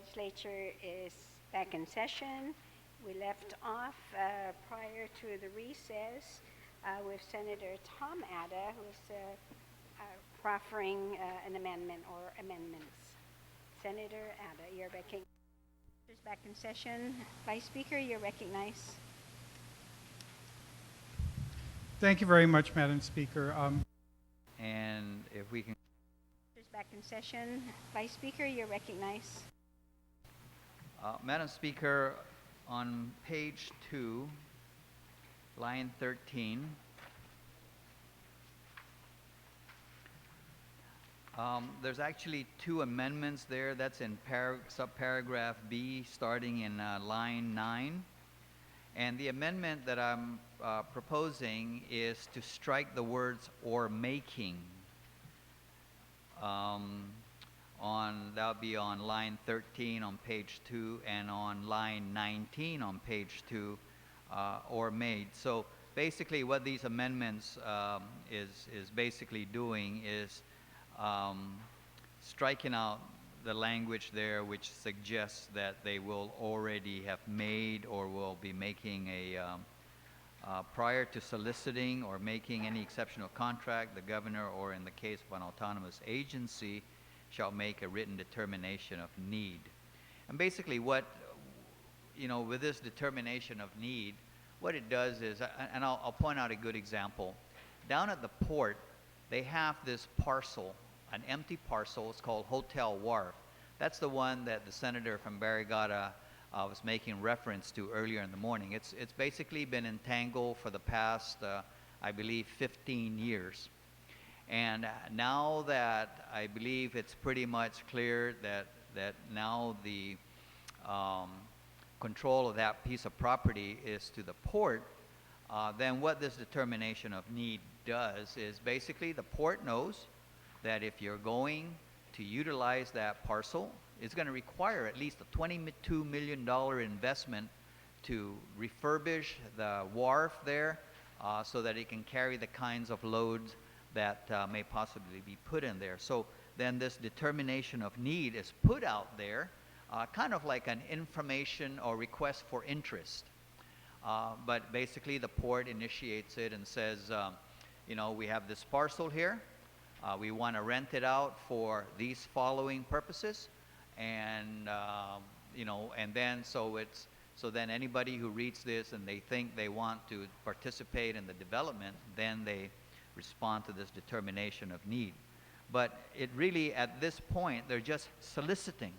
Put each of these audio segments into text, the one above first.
Legislature is back in session. We left off prior to the recess with Senator Tom Atta, who's proffering an amendment or amendments. Senator Atta, you're back in session. Vice Speaker, you're recognized. Thank you very much, Madam Speaker. And if we can... Back in session. Vice Speaker, you're recognized. Madam Speaker, on page 2, line 13, there's actually 2 amendments there. That's in subparagraph B, starting in line 9. And the amendment that I'm proposing is to strike the words "or making." That would be on line 13 on page 2 and on line 19 on page 2, or made. So basically what these amendments is basically doing is striking out the language there which suggests that they will already have made or will be making prior to soliciting or making any exceptional contract, the governor, or in the case of an autonomous agency, shall make a written determination of need. And basically what, with this determination of need, what it does is, and I'll point out a good example. Down at the port, they have this parcel, an empty parcel. It's called Hotel Wharf. That's the one that the senator from Barrigada was making reference to earlier in the morning. It's basically been entangled for the past, I believe, 15 years. And now that I believe it's pretty much clear that now the control of that piece of property is to the port, then what this determination of need does is basically the port knows that if you're going to utilize that parcel, it's going to require at least a $22 million investment to refurbish the wharf there so that it can carry the kinds of loads that may possibly be put in there. So then this determination of need is put out there, kind of like an information or request for interest. But basically the port initiates it and says, we have this parcel here. We want to rent it out for these following purposes. And, and then so then anybody who reads this and they think they want to participate in the development, then they respond to this determination of need. But it really, at this point, they're just soliciting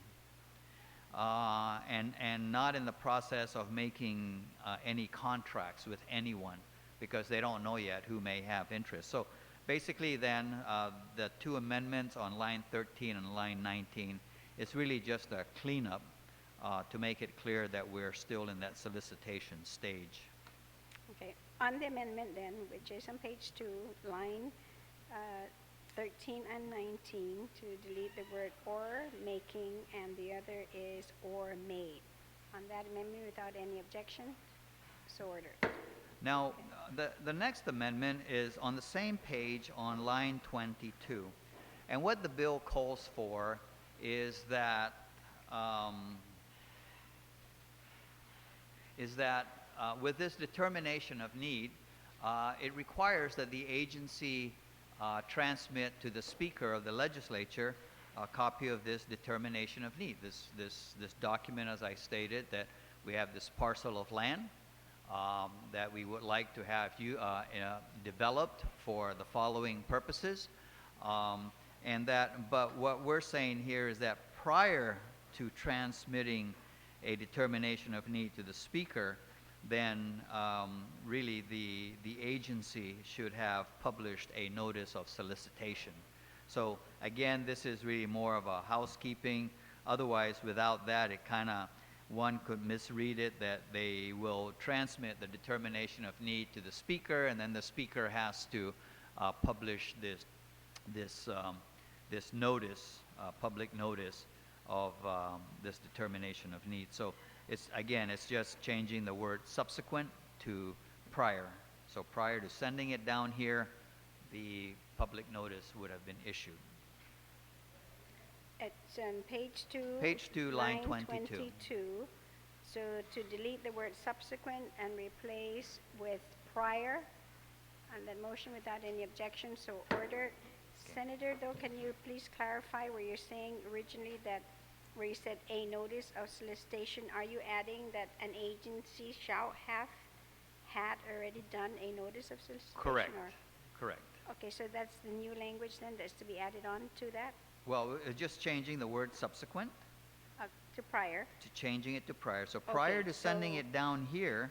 and not in the process of making any contracts with anyone because they don't know yet who may have interest. So basically then the 2 amendments on line 13 and line 19 is really just a cleanup to make it clear that we're still in that solicitation stage. Okay. On the amendment then, which is on page 2, line 13 and 19, to delete the word "or making" and the other is "or made." On that amendment, without any objection, so ordered. Now, the next amendment is on the same page on line 22. And what the bill calls for is that with this determination of need, it requires that the agency transmit to the Speaker of the Legislature a copy of this determination of need. This document, as I stated, that we have this parcel of land that we would like to have developed for the following purposes. But what we're saying here is that prior to transmitting a determination of need to the Speaker, then really the agency should have published a notice of solicitation. So again, this is really more of a housekeeping. Otherwise, without that, it kind of, one could misread it that they will transmit the determination of need to the Speaker, and then the Speaker has to publish this notice, public notice of this determination of need. So it's just changing the word subsequent to prior. So prior to sending it down here, the public notice would have been issued. It's on page 2. Page 2, line 22. 22. So to delete the word subsequent and replace with prior, and then motion without any objection, so ordered. Senator, though, can you please clarify where you're saying originally that, where you said a notice of solicitation, are you adding that an agency shall have had already done a notice of solicitation? Correct. Or? Correct. Okay, so that's the new language then that's to be added on to that, Well, just changing the word subsequent to prior. to changing it to prior. So prior Okay, to sending so- it down here,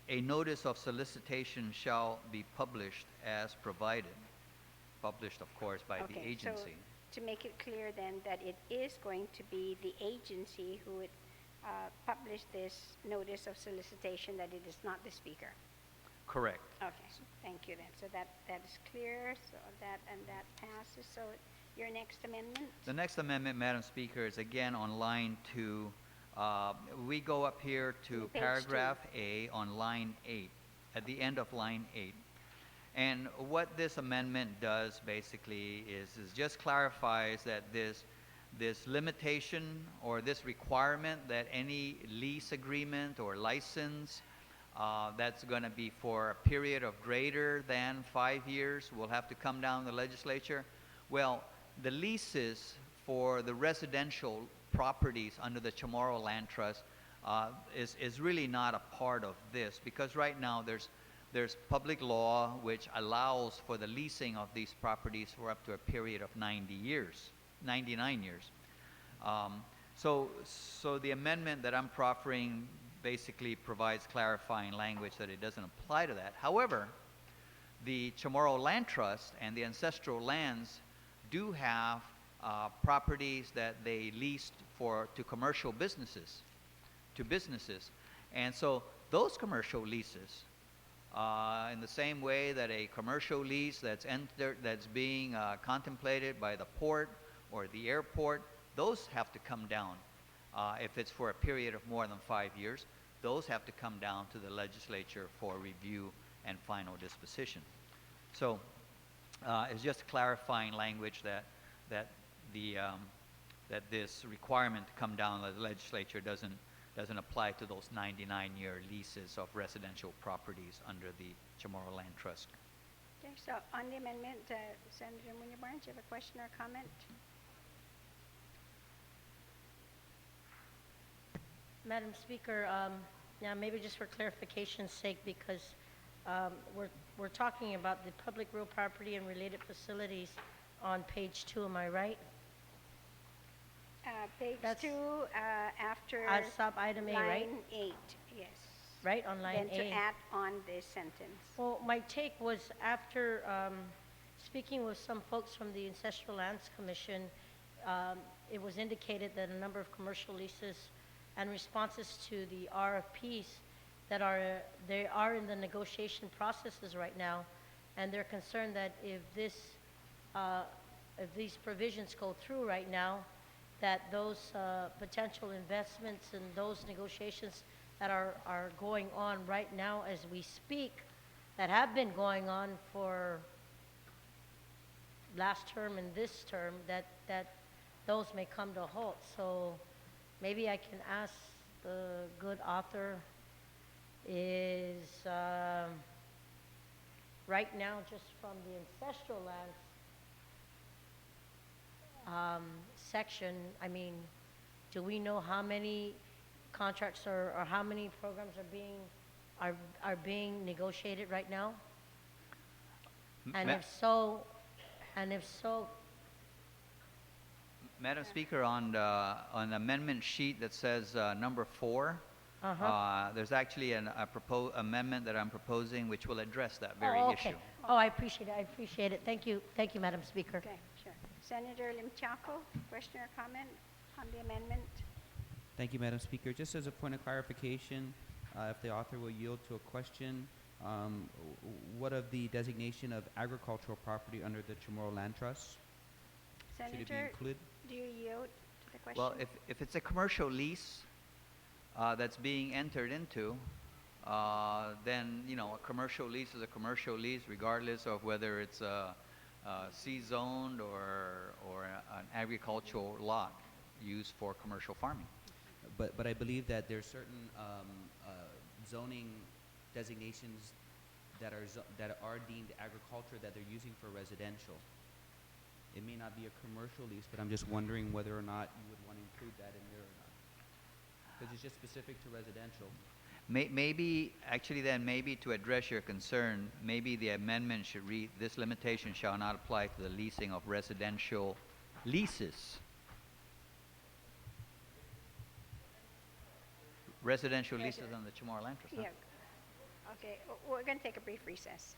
a notice of solicitation shall be published as provided. Published, of course, by the Okay, agency. so to make it clear then that it is going to be the agency who would publish this notice of solicitation, that it is not the speaker. Correct. Okay, thank you then. So that is clear, so that passes. So your next amendment? The next amendment, Madam Speaker, is again on line 2. We go up here to Page paragraph A on line 8, at the end of line 8. And what this amendment does basically is just clarifies that this limitation or this requirement that any lease agreement or license that's going to be for a period of greater than 5 years will have to come down the legislature. Well, the leases for the residential properties under the Chamorro Land Trust is really not a part of this, because right now there's public law which allows for the leasing of these properties for up to a period of 99 years. So the amendment that I'm proffering basically provides clarifying language that it doesn't apply to that. However, the Chamorro Land Trust and the ancestral lands do have properties that they leased to commercial businesses, and so those commercial leases, in the same way that a commercial lease that's being contemplated by the port or the airport, those have to come down. If it's for a period of more than 5 years, those have to come down to the legislature for review and final disposition. So it's just clarifying language that this requirement to come down to the legislature doesn't apply to those 99-year leases of residential properties under the Chamorro Land Trust. Okay, so on the amendment, Senator Muñoz-Barnes, you have a question or comment? Madam Speaker, now maybe just for clarification's sake, because we're talking about the public real property and related facilities on page 2, am I right? Page That's- 2, after Sub item A, right? line 8, yes. Right, on line Then to A. add on this sentence. Well, my take was after speaking with some folks from the Ancestral Lands Commission, it was indicated that a number of commercial leases and responses to the RFPs that they are in the negotiation processes right now, and they're concerned that if these provisions go through right now, that those potential investments and those negotiations that are going on right now as we speak, that have been going on for last term and this term, that those may come to a halt. So maybe I can ask the good author, is right now just from the ancestral lands section, I mean, do we know how many contracts or how many programs are being negotiated right now? And Ma- if so, Madam Speaker, on the amendment sheet that says number 4, there's actually a amendment that I'm proposing which will address that very okay. issue. Oh, I appreciate it. Thank you, Madam Speaker. Okay, sure. Senator Limchaco, question or comment on the amendment? Thank you, Madam Speaker. Just as a point of clarification, if the author will yield to a question, what of the designation of agricultural property under the Chamorro Land Trust? Should it be Senator, included? do you yield to the question? Well, if it's a commercial lease that's being entered into, then, a commercial lease is a commercial lease regardless of whether it's C-zoned or an agricultural lot used for commercial farming. But I believe that there's certain zoning designations that are deemed agriculture that they're using for residential. It may not be a commercial lease, but I'm just wondering whether or not you would want to include that in there or not. Because it's just specific to residential. Maybe, actually then, maybe to address your concern, maybe the amendment should read, this limitation shall not apply to the leasing of residential leases. Residential leases on the Chamorro Land Trust, huh? Yeah. Okay, we're going to take a brief recess.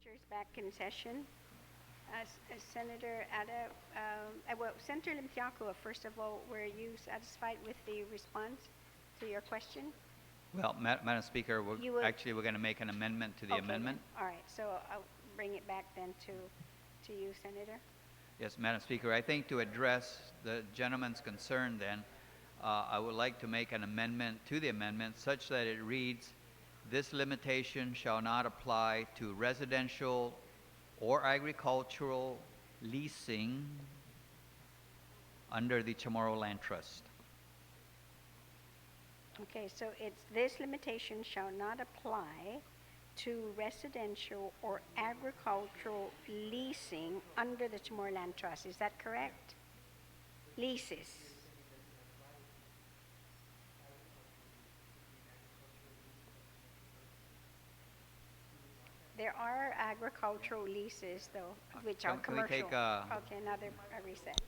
Senators back in session. Senator Ada, well, Senator Limpiaco, first of all, were you satisfied with the response to your question? Well, Madam Speaker, You would- we're going to make an amendment to the Okay, then. amendment. All right, so I'll bring it back then to you, Senator. Yes, Madam Speaker, I think to address the gentleman's concern then, I would like to make an amendment to the amendment such that it reads, this limitation shall not apply to residential or agricultural leasing under the Chamorro Land Trust. Okay, so it's this limitation shall not apply to residential or agricultural leasing under the Chamorro Land Trust. Is that correct? Leases. There are agricultural leases, though, which are Can we commercial. take, Okay, another reset.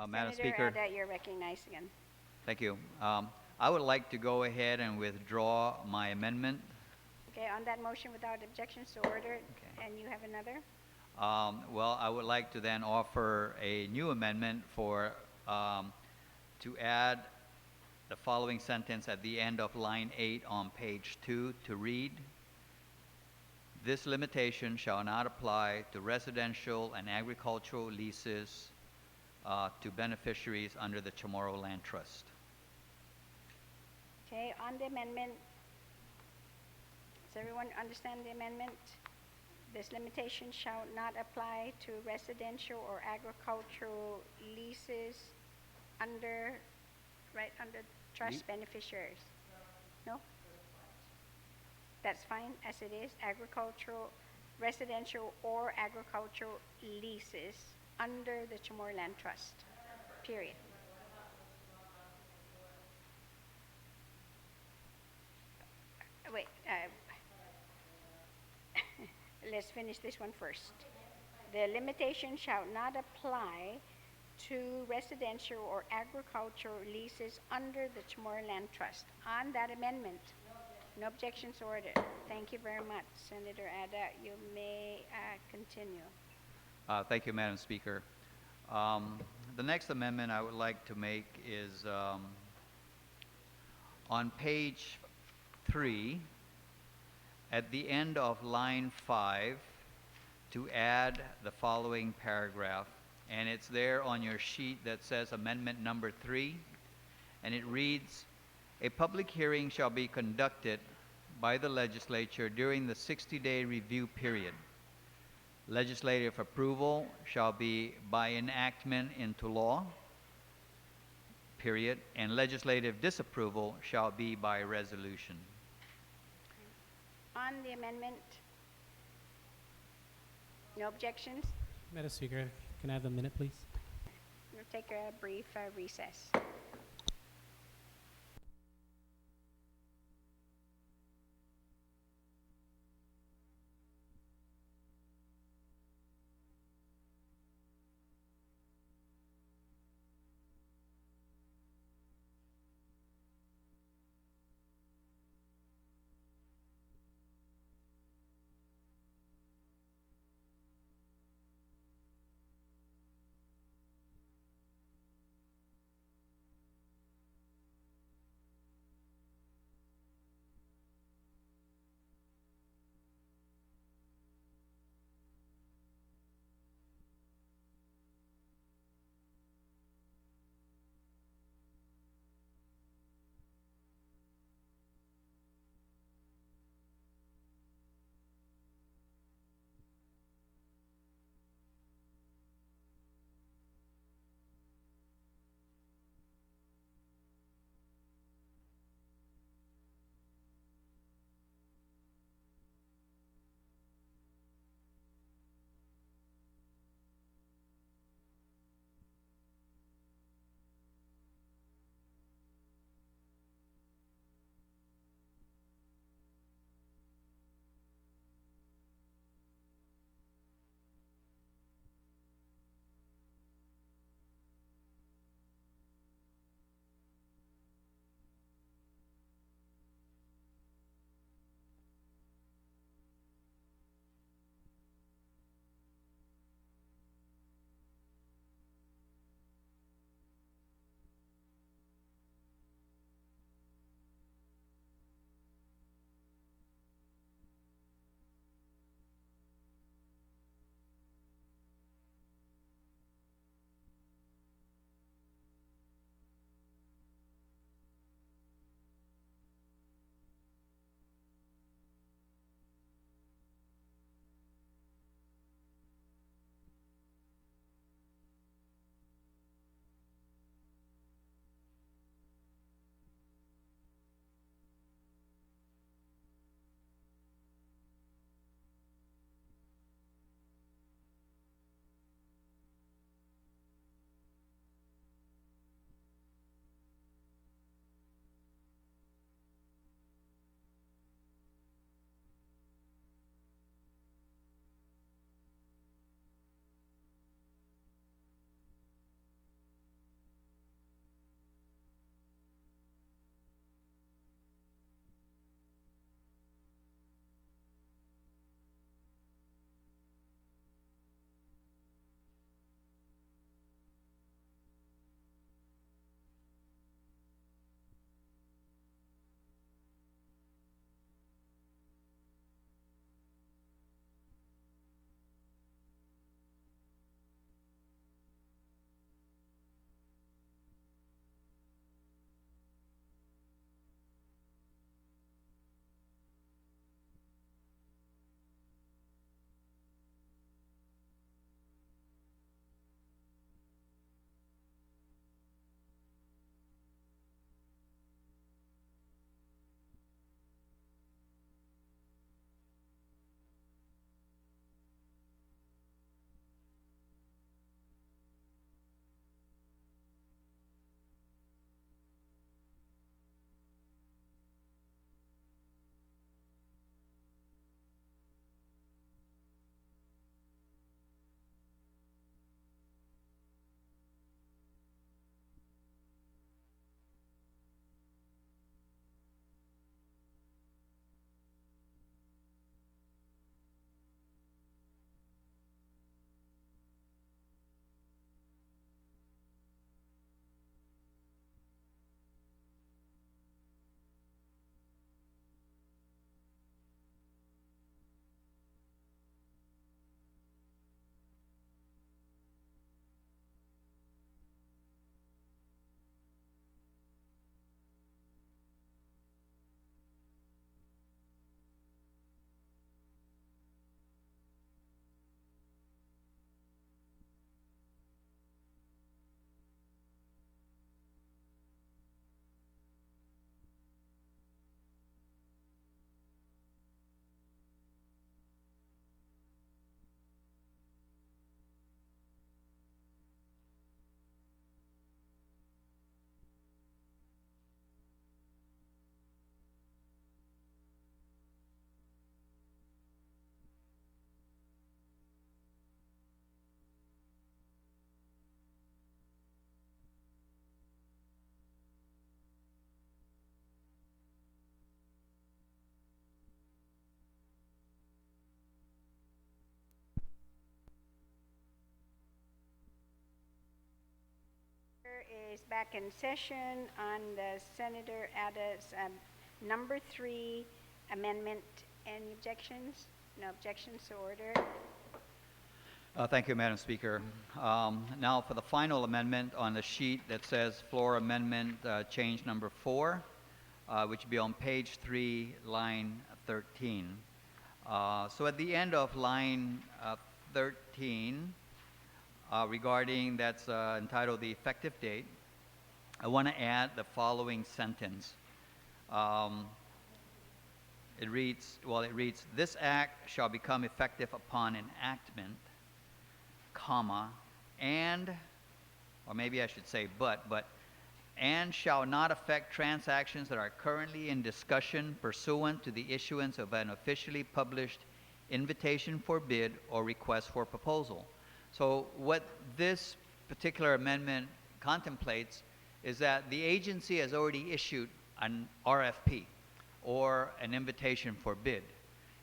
Madam Senator Speaker, Ada, you're recognized again. thank you. I would like to go ahead and withdraw my amendment. Okay, on that motion without objection, so ordered. Okay. And you have another? Well, I would like to then offer a new amendment for, to add the following sentence at the end of line 8 on page 2 to read, "This limitation shall not apply to residential and agricultural leases to beneficiaries under the Chamorro Land Trust." Okay, on the amendment, does everyone understand the amendment? This limitation shall not apply to residential or agricultural leases under, right, under trust beneficiaries? No? That's fine as it is, agricultural, residential or agricultural leases under the Chamorro Land Trust, period. Wait, let's finish this one first. The limitation shall not apply to residential or agricultural leases under the Chamorro Land Trust. On that amendment, no objections ordered. Thank you very much, Senator Ada. You may continue. Thank you, Madam Speaker. The next amendment I would like to make is on page 3, at the end of line 5, to add the following paragraph. And it's there on your sheet that says amendment number 3. And it reads, "A public hearing shall be conducted by the legislature during the 60-day review period. Legislative approval shall be by enactment into law, period, and legislative disapproval shall be by resolution." On the amendment, no objections? Madam Speaker, can I have a minute, please? We'll take a brief recess. is back in session on the Senator Ada's number 3 amendment. Any objections? No objections, so ordered. Thank you, Madam Speaker. Now for the final amendment on the sheet that says floor amendment change number 4, which will be on page 3, line 13. So at the end of line 13, regarding that's entitled the effective date, I want to add the following sentence. It reads, this act shall become effective upon enactment, comma, and, or maybe I should say but, and shall not affect transactions that are currently in discussion pursuant to the issuance of an officially published invitation for bid or request for proposal. So what this particular amendment contemplates is that the agency has already issued an RFP or an invitation for bid.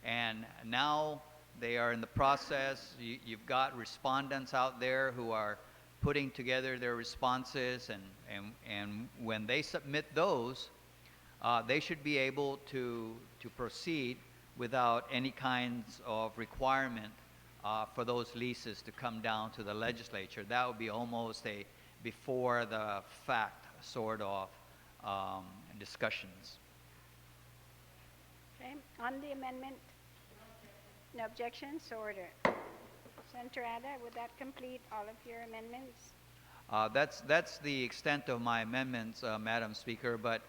And now they are in the process, you've got respondents out there who are putting together their responses, and when they submit those, they should be able to proceed without any kinds of requirement for those leases to come down to the legislature. That would be almost a before the fact sort of discussions. Okay, on the amendment? No objections, so ordered. Senator Ada, would that complete all of your amendments? That's the extent of my amendments, Madam Speaker, but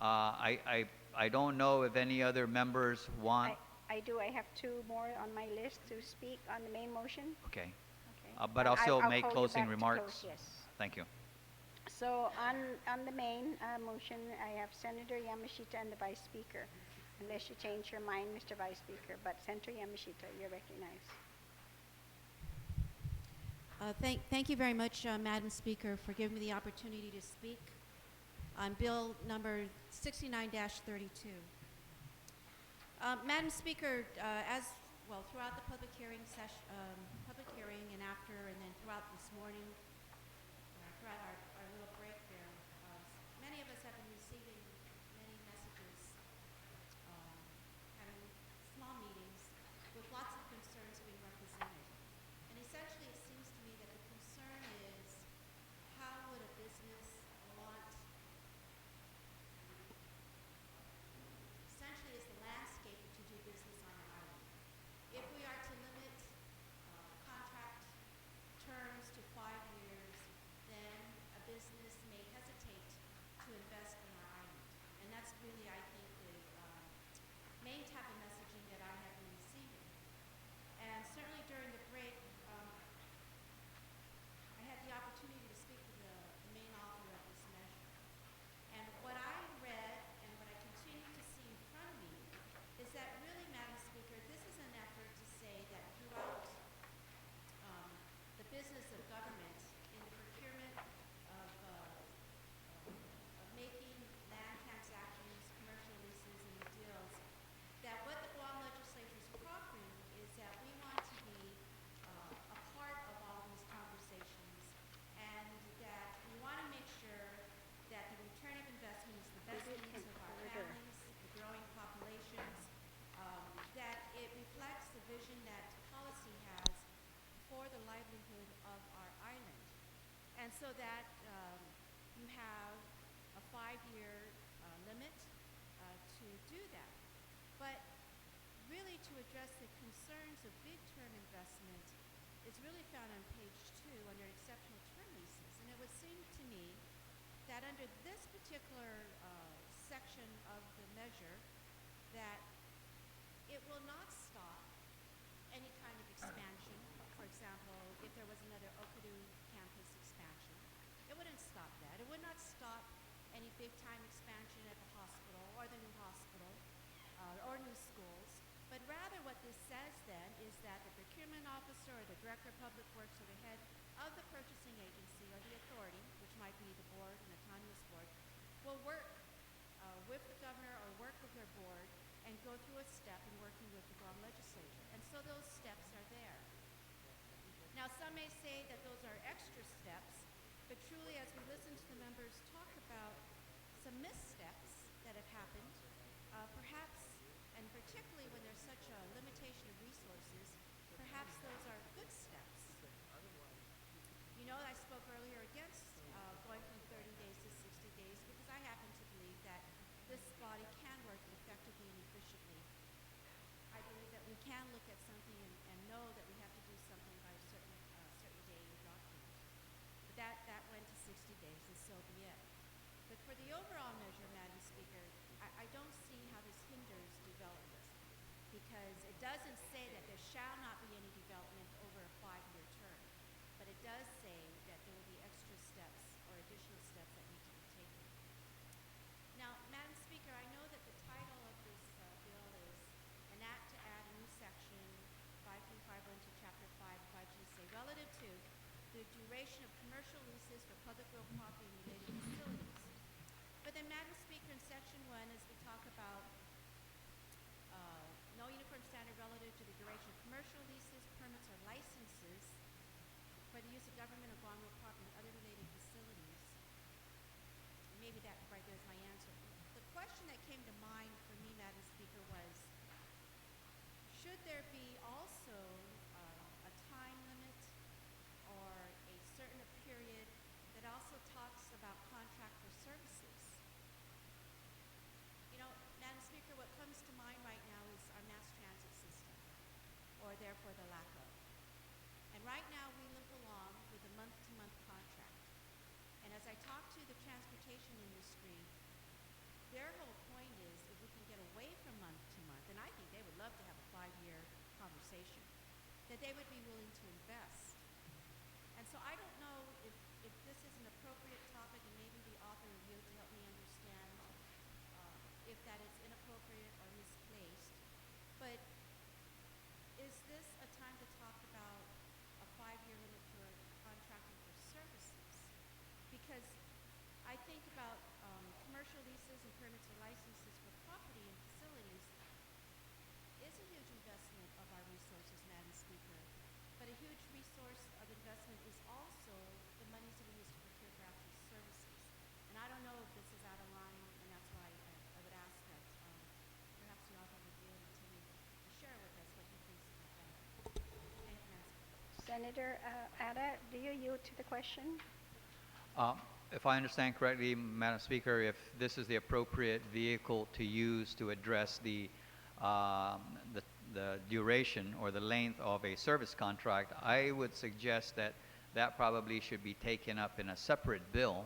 I don't know if any other members want. I do. I have 2 more on my list to speak on the main motion. Okay. Okay. But I'll still make call you closing back to remarks. close, yes. Thank you. So on the main motion, I have Senator Yamashita and the Vice Speaker, unless you change your mind, Mr. Vice Speaker. But Senator Yamashita, you're recognized. Thank you very much, Madam Speaker, for giving me the opportunity to speak on Bill number 69-32. Madam Speaker, as well, throughout the public hearing and after, and then throughout this morning, throughout our little break there, many of us have been receiving many messages, having small meetings with lots of concerns being represented. And essentially, it seems to me that the concern is, how would a business want, essentially, is the landscape to do business on our island? If we are to limit contract terms to 5 years, then a business may hesitate to invest in our island. And that's really, I think, the main type of messaging that I have been receiving. And certainly during the break, I had the opportunity to speak with the main author of this measure. And what I read and what I continue to see in front of me is that really, Madam Speaker, this is an effort to say that throughout the business of government, in the procurement of making land transactions, commercial leases, and the deals, that what the Guam Legislature is proffering is that we want to be a part of all these conversations, and that we want to make sure that the return of investment is the best needs of our families, the growing populations, that it reflects the vision that policy has for the livelihood of our island. And so that you have a 5-year limit to do that. But really, to address the concerns of big-term investment is really found on page 2 under exceptional term leases. And it would seem to me that under this particular section of the measure, that it will not stop any kind of expansion. For example, if there was another Okadu campus expansion, it wouldn't stop that. It would not stop any big-time expansion at the hospital or the new hospital or new schools. But rather what this says then is that the procurement officer or the director of public works or the head of the purchasing agency or the authority, which might be the board, an autonomous board, will work with the governor or work with their board and go through a step in working with the Guam Legislature. And so those steps are there. Now, some may say that those are extra steps, But truly, as we listen to the members talk about some missteps that have happened, perhaps, and particularly when there's such a limitation of resources, perhaps those are good steps. You know, I spoke earlier against going from 30 days to 60 days because I happen to believe that this body can work effectively and efficiently. I believe that we can look at something and know that we have to do something by a certain day in the document. But that went to 60 days, and so be it. But for the overall measure, Madam Speaker, I don't see how this hinders development, because it doesn't say that there shall not be any development over a 5-year term, but it does say that there will be extra steps or additional steps that need to be taken. Now, Madam Speaker, I know that the title of this bill is an act to add a new section 5351 to Chapter 5, 5GC, relative to the duration of commercial leases for public real property and related facilities. But then, Madam Speaker, in Section 1, as we talk about no uniform standard relative to the duration of commercial leases, permits, or licenses for the use of government or Guam real property and other related facilities. Maybe that right there is my answer. The question that came to mind for me, Madam Speaker, was should there be also a time limit or a certain period that also talks about contract for services? You know, Madam Speaker, what comes to mind right now is our mass transit system, or therefore the lack of. And right now we limp along with a month-to-month contract. And as I talk to the transportation industry, their whole point is if we can get away from month to month, and I think they would love to have a 5-year conversation, that they would be willing to invest. And so I don't know if this is an appropriate topic, and maybe the author of you to help me understand if that is inappropriate or misplaced. But is this a time to talk about a 5-year limit for contracting for services? Because I think about commercial leases and permits or licenses for property and facilities is a huge investment of our resources, Madam Speaker. But a huge resource of investment is also the monies that we use to procure for actual services. And I don't know if this is out of line, and that's why I would ask that perhaps the author would be able to share with us what he thinks about that. Thank you, Madam Speaker. Senator Ada, do you yield to the question? If I understand correctly, Madam Speaker, if this is the appropriate vehicle to use to address the duration or the length of a service contract, I would suggest that that probably should be taken up in a separate bill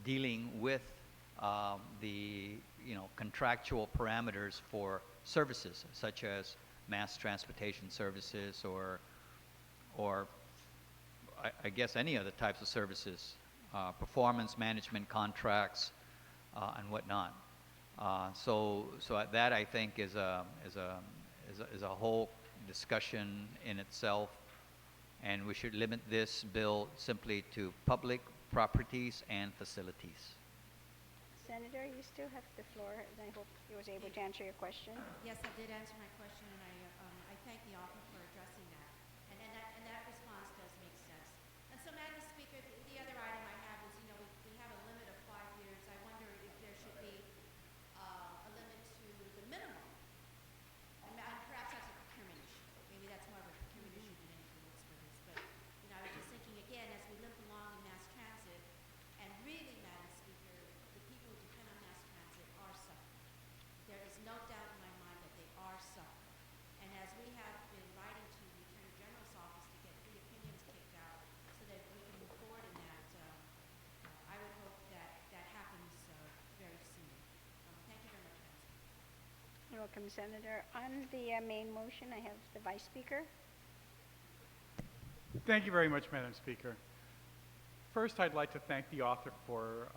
dealing with the contractual parameters for services such as mass transportation services or I guess any other types of services, performance management contracts, and whatnot. So that I think is a whole discussion in itself, and we should limit this bill simply to public properties and facilities. Senator, you still have the floor, and I hope he was able to answer your question. Yes, I did answer my question, and I thank the author for addressing that. And that response does make sense. And so, Madam Speaker, the other item I have is, we have a limit of 5 years. I wonder if there should be a limit to the minimum. And perhaps that's a procurement issue. Maybe that's more of a procurement issue than anything else for this. But, I was just thinking, again, as we limp along in mass transit, and really, Madam Speaker, the people who depend on mass transit are suffering. There is no doubt in my mind that they are suffering. And as we have been writing to the Attorney General's office to get 3 opinions kicked out so that we can move forward in that, I would hope that that happens very soon. Thank you very much, Madam Speaker. You're welcome, Senator. On the main motion, I have the Vice Speaker. Thank you very much, Madam Speaker. First, I'd like to thank the author for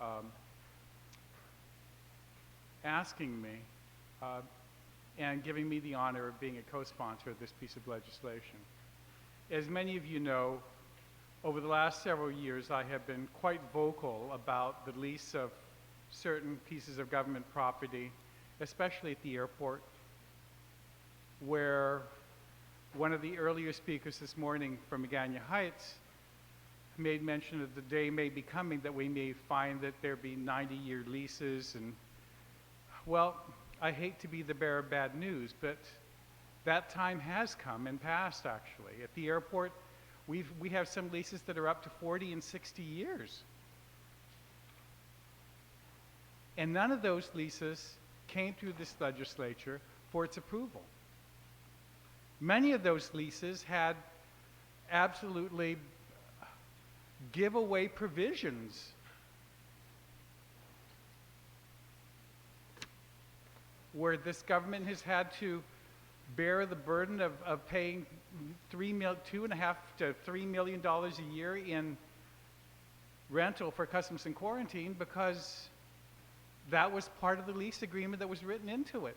asking me and giving me the honor of being a co-sponsor of this piece of legislation. As many of you know, over the last several years, I have been quite vocal about the lease of certain pieces of government property, especially at the airport, where one of the earlier speakers this morning from Magana Heights made mention of the day may be coming that we may find that there be 90-year leases. And, well, I hate to be the bearer of bad news, but that time has come and passed, actually. At the airport, we have some leases that are up to 40 and 60 years. And none of those leases came through this legislature for its approval. Many of those leases had absolutely giveaway provisions. Where this government has had to bear the burden of paying $2.5 to $3 million a year in rental for customs and quarantine because that was part of the lease agreement that was written into it.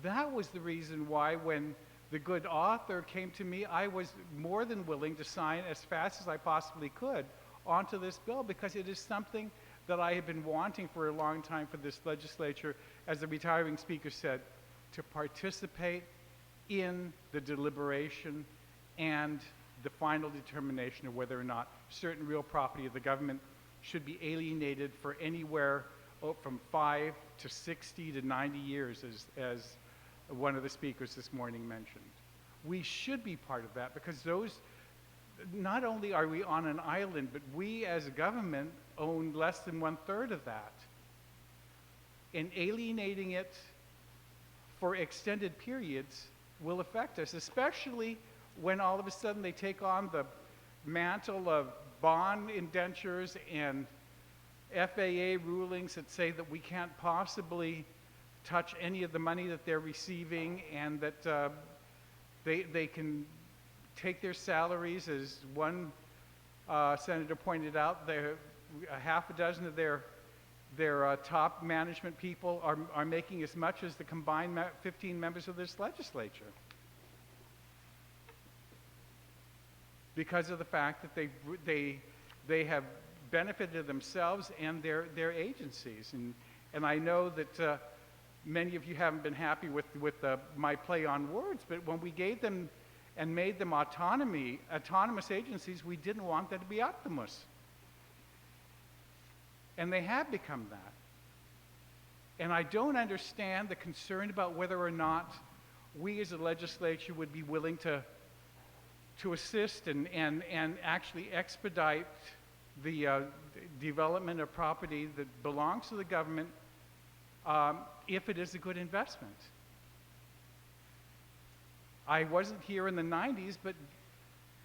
That was the reason why when the good author came to me, I was more than willing to sign as fast as I possibly could onto this bill, because it is something that I have been wanting for a long time for this legislature, as the retiring speaker said, to participate in the deliberation and the final determination of whether or not certain real property of the government should be alienated for anywhere from 5 to 60 to 90 years, as one of the speakers this morning mentioned. We should be part of that, because those, not only are we on an island, but we as a government own less than 1/3 of that. And alienating it for extended periods will affect us, especially when all of a sudden they take on the mantle of bond indentures and FAA rulings that say that we can't possibly touch any of the money that they're receiving, and that they can take their salaries, as one senator pointed out, a half a dozen of their top management people are making as much as the combined 15 members of this legislature, because of the fact that they have benefited themselves and their agencies. And I know that many of you haven't been happy with my play on words, but when we gave them and made them autonomous agencies, we didn't want them to be optimists. And they have become that. And I don't understand the concern about whether or not we as a legislature would be willing to assist and actually expedite the development of property that belongs to the government if it is a good investment. I wasn't here in the 90s, but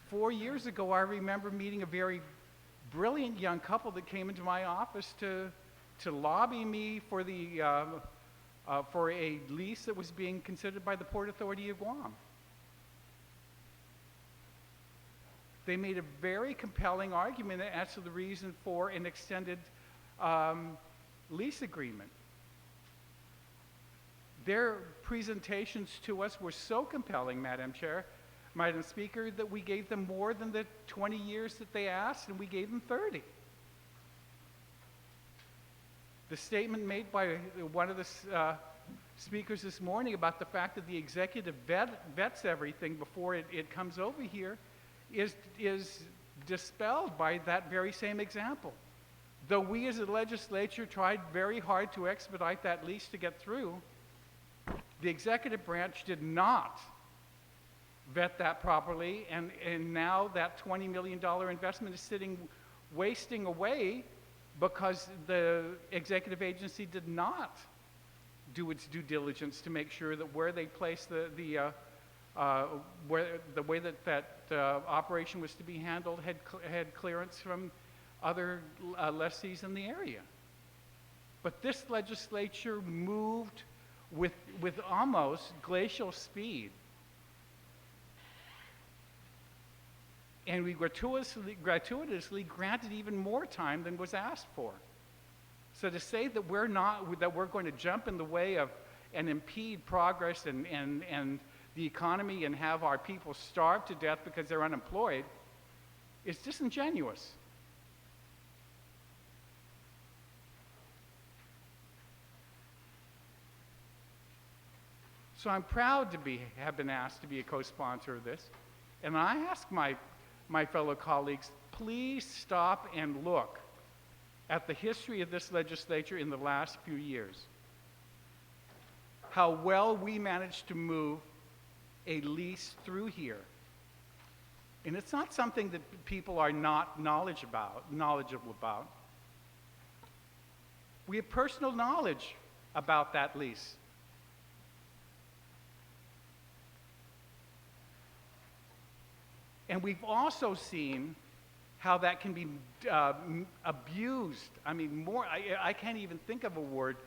4 years ago I remember meeting a very brilliant young couple that came into my office to lobby me for for a lease that was being considered by the Port Authority of Guam. They made a very compelling argument as to the reason for an extended lease agreement. Their presentations to us were so compelling, Madam Speaker, that we gave them more than the 20 years that they asked, and we gave them 30. The statement made by one of the speakers this morning about the fact that the executive vets everything before it comes over here is dispelled by that very same example. Though we as a legislature tried very hard to expedite that lease to get through, the executive branch did not vet that properly, and now that $20 million investment is wasting away because the executive agency did not do its due diligence to make sure that where they placed the way that operation was to be handled had clearance from other lessees in the area. But this legislature moved with almost glacial speed. And we gratuitously granted even more time than was asked for. So to say that we're going to jump in the way of and impede progress and the economy and have our people starve to death because they're unemployed is disingenuous. So I'm proud to have been asked to be a co-sponsor of this. And I ask my fellow colleagues, please stop and look at the history of this legislature in the last few years. How well we managed to move a lease through here. And it's not something that people are not knowledgeable about. We have personal knowledge about that lease. And we've also seen how that can be abused. I mean, I can't even think of a word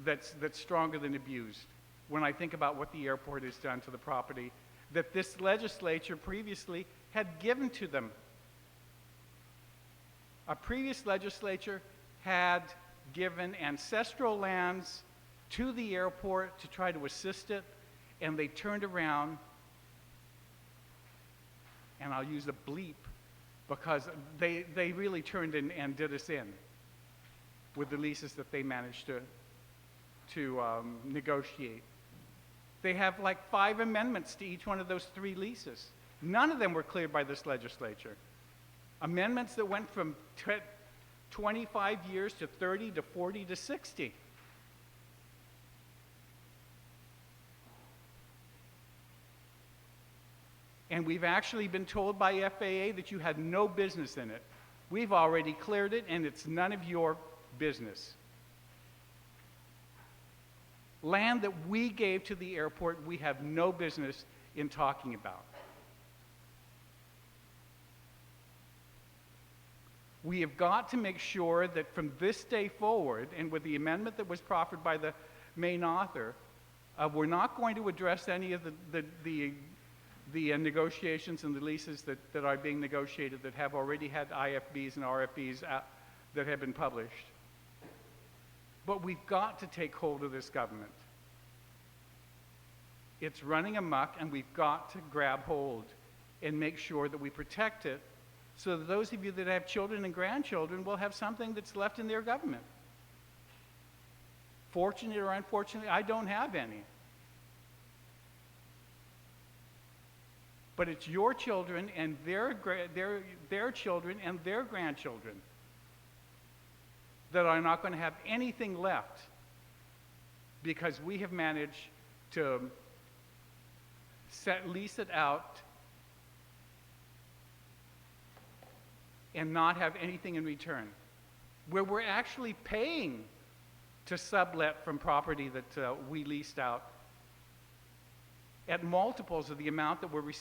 that's stronger than abused when I think about what the airport has done to the property that this legislature previously had given to them. A previous legislature had given ancestral lands to the airport to try to assist it, and they turned around, and I'll use a bleep, because they really turned in and did us in with the leases that they managed to negotiate. They have like 5 amendments to each one of those 3 leases. None of them were cleared by this legislature. Amendments that went from 25 years to 30 to 40 to 60. And we've actually been told by FAA that you had no business in it. We've already cleared it, and it's none of your business. Land that we gave to the airport, we have no business in talking about. We have got to make sure that from this day forward, and with the amendment that was proffered by the main author, we're not going to address any of the negotiations and the leases that are being negotiated that have already had IFBs and RFBs that have been published. But we've got to take hold of this government. It's running amok, and we've got to grab hold and make sure that we protect it so that those of you that have children and grandchildren will have something that's left in their government. Fortunately or unfortunately, I don't have any. But it's your children and their children and their grandchildren that are not going to have anything left because we have managed to lease it out and not have anything in return, where we're actually paying to sublet from property that we leased out at multiples of the amount that we're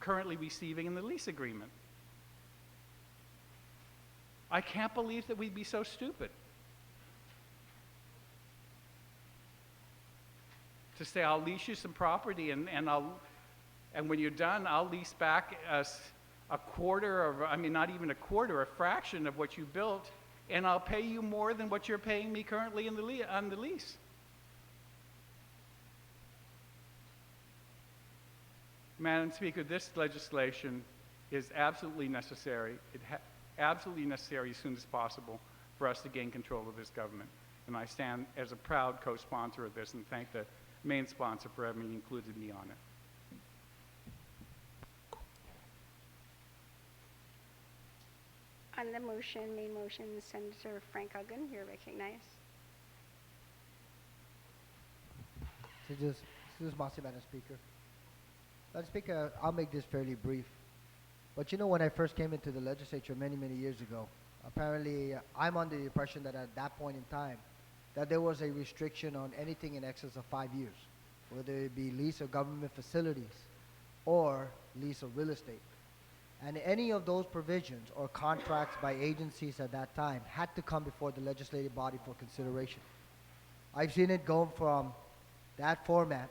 currently receiving in the lease agreement. I can't believe that we'd be so stupid to say, I'll lease you some property and when you're done, I'll lease back a quarter of, I mean, not even a quarter, a fraction of what you built, and I'll pay you more than what you're paying me currently on the lease. Madam Speaker, this legislation is absolutely necessary. Absolutely necessary as soon as possible for us to gain control of this government. And I stand as a proud co-sponsor of this and thank the main sponsor for having included me on it. On the main motion, Senator Frank Huggan, you're recognized. This is Masi, Madam Speaker. Madam Speaker, I'll make this fairly brief. But you know, when I first came into the legislature many, many years ago, apparently I'm under the impression that at that point in time, that there was a restriction on anything in excess of 5 years, whether it be lease of government facilities or lease of real estate. And any of those provisions or contracts by agencies at that time had to come before the legislative body for consideration. I've seen it go from that format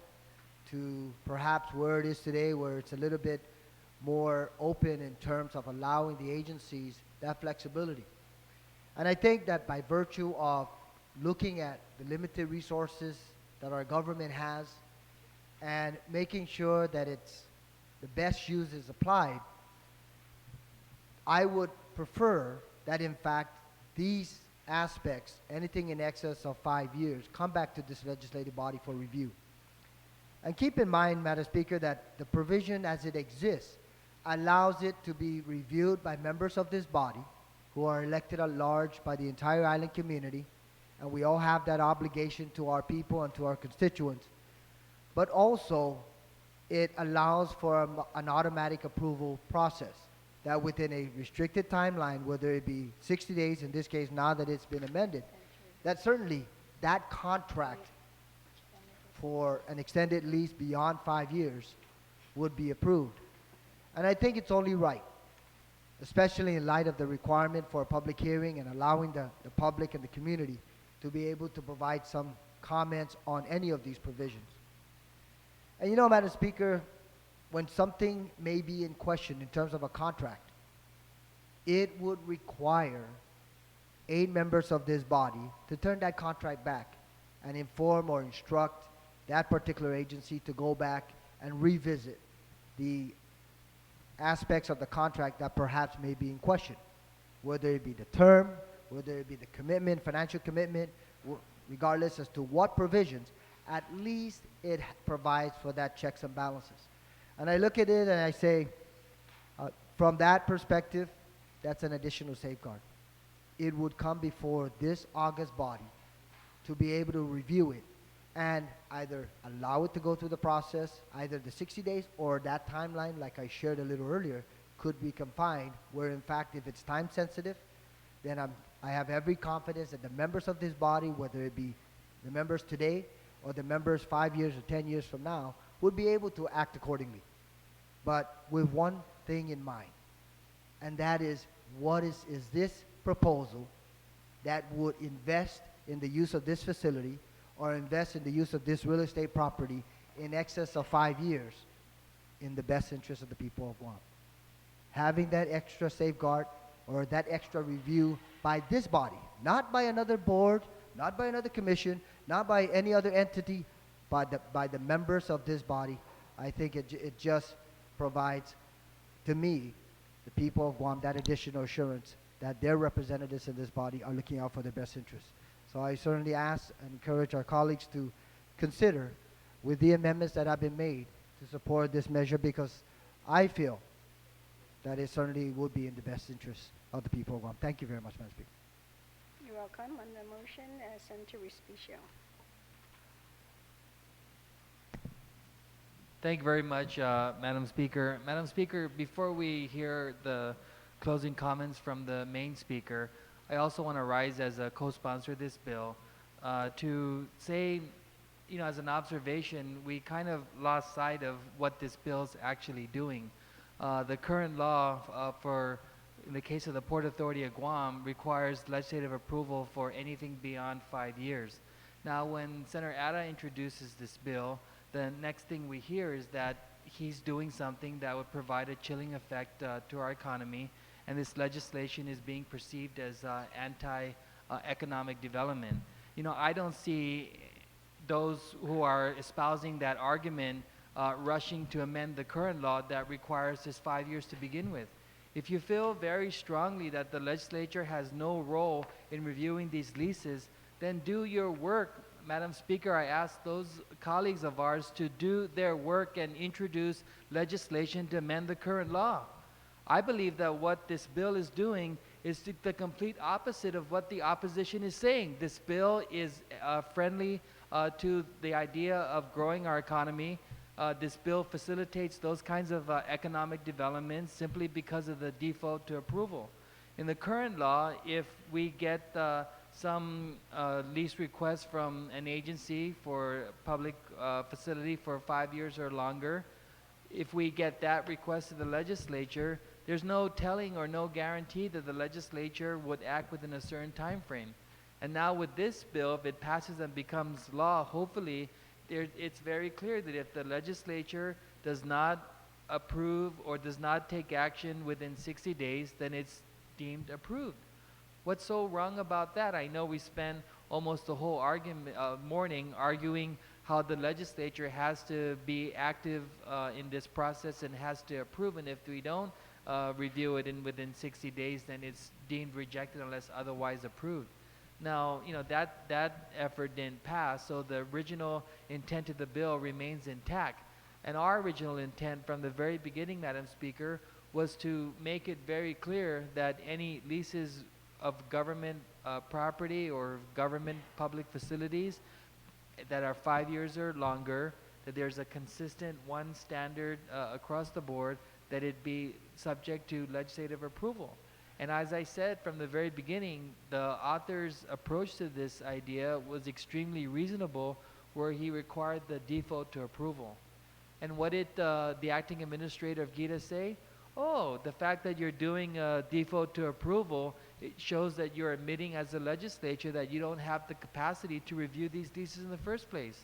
to perhaps where it is today, where it's a little bit more open in terms of allowing the agencies that flexibility. And I think that by virtue of looking at the limited resources that our government has and making sure that it's the best use is applied, I would prefer that in fact these aspects, anything in excess of 5 years, come back to this legislative body for review. And keep in mind, Madam Speaker, that the provision as it exists allows it to be reviewed by members of this body who are elected at large by the entire island community, and we all have that obligation to our people and to our constituents. But also, it allows for an automatic approval process that within a restricted timeline, whether it be 60 days, in this case now that it's been amended, that certainly that contract for an extended lease beyond 5 years would be approved. And I think it's only right, especially in light of the requirement for a public hearing and allowing the public and the community to be able to provide some comments on any of these provisions. And you know, Madam Speaker, when something may be in question in terms of a contract, it would require 8 members of this body to turn that contract back and inform or instruct that particular agency to go back and revisit the aspects of the contract that perhaps may be in question, whether it be the term, whether it be the commitment, financial commitment, regardless as to what provisions, at least it provides for that checks and balances. And I look at it and I say, from that perspective, that's an additional safeguard. It would come before this August body to be able to review it and either allow it to go through the process, either the 60 days or that timeline, like I shared a little earlier, could be confined, where in fact, if it's time sensitive, then I have every confidence that the members of this body, whether it be the members today or the members 5 years or 10 years from now, would be able to act accordingly. But with one thing in mind, and that is, what is this proposal that would invest in the use of this facility or invest in the use of this real estate property in excess of 5 years in the best interest of the people of Guam? Having that extra safeguard or that extra review by this body, not by another board, not by another commission, not by any other entity, by the members of this body, I think it just provides, to me, the people of Guam, that additional assurance that their representatives in this body are looking out for their best interests. So I certainly ask and encourage our colleagues to consider, with the amendments that have been made, to support this measure, because I feel that it certainly would be in the best interest of the people of Guam. Thank you very much, Madam Speaker. You're welcome. On the motion, Senator Respicio. Thank you very much, Madam Speaker. Madam Speaker, before we hear the closing comments from the main speaker, I also want to rise as a co-sponsor of this bill to say, you know, as an observation, we kind of lost sight of what this bill is actually doing. The current law in the case of the Port Authority of Guam, requires legislative approval for anything beyond 5 years. Now, when Senator Ada introduces this bill, the next thing we hear is that he's doing something that would provide a chilling effect to our economy, and this legislation is being perceived as anti-economic development. You know, I don't see those who are espousing that argument rushing to amend the current law that requires this 5 years to begin with. If you feel very strongly that the legislature has no role in reviewing these leases, then do your work. Madam Speaker, I ask those colleagues of ours to do their work and introduce legislation to amend the current law. I believe that what this bill is doing is the complete opposite of what the opposition is saying. This bill is friendly to the idea of growing our economy. This bill facilitates those kinds of economic developments simply because of the default to approval. In the current law, if we get some lease request from an agency for public facility for 5 years or longer, if we get that request to the legislature, there's no telling or no guarantee that the legislature would act within a certain time frame. And now with this bill, if it passes and becomes law, hopefully it's very clear that if the legislature does not approve or does not take action within 60 days, then it's deemed approved. What's so wrong about that? I know we spent almost the whole morning arguing how the legislature has to be active in this process and has to approve, and if we don't review it within 60 days, then it's deemed rejected unless otherwise approved. Now, that effort didn't pass, so the original intent of the bill remains intact. And our original intent from the very beginning, Madam Speaker, was to make it very clear that any leases of government property or government public facilities that are 5 years or longer, that there's a consistent one standard across the board, that it be subject to legislative approval. And as I said from the very beginning, the author's approach to this idea was extremely reasonable, where he required the default to approval. And what did the acting administrator of GITA say? Oh, the fact that you're doing a default to approval, it shows that you're admitting as a legislature that you don't have the capacity to review these leases in the first place.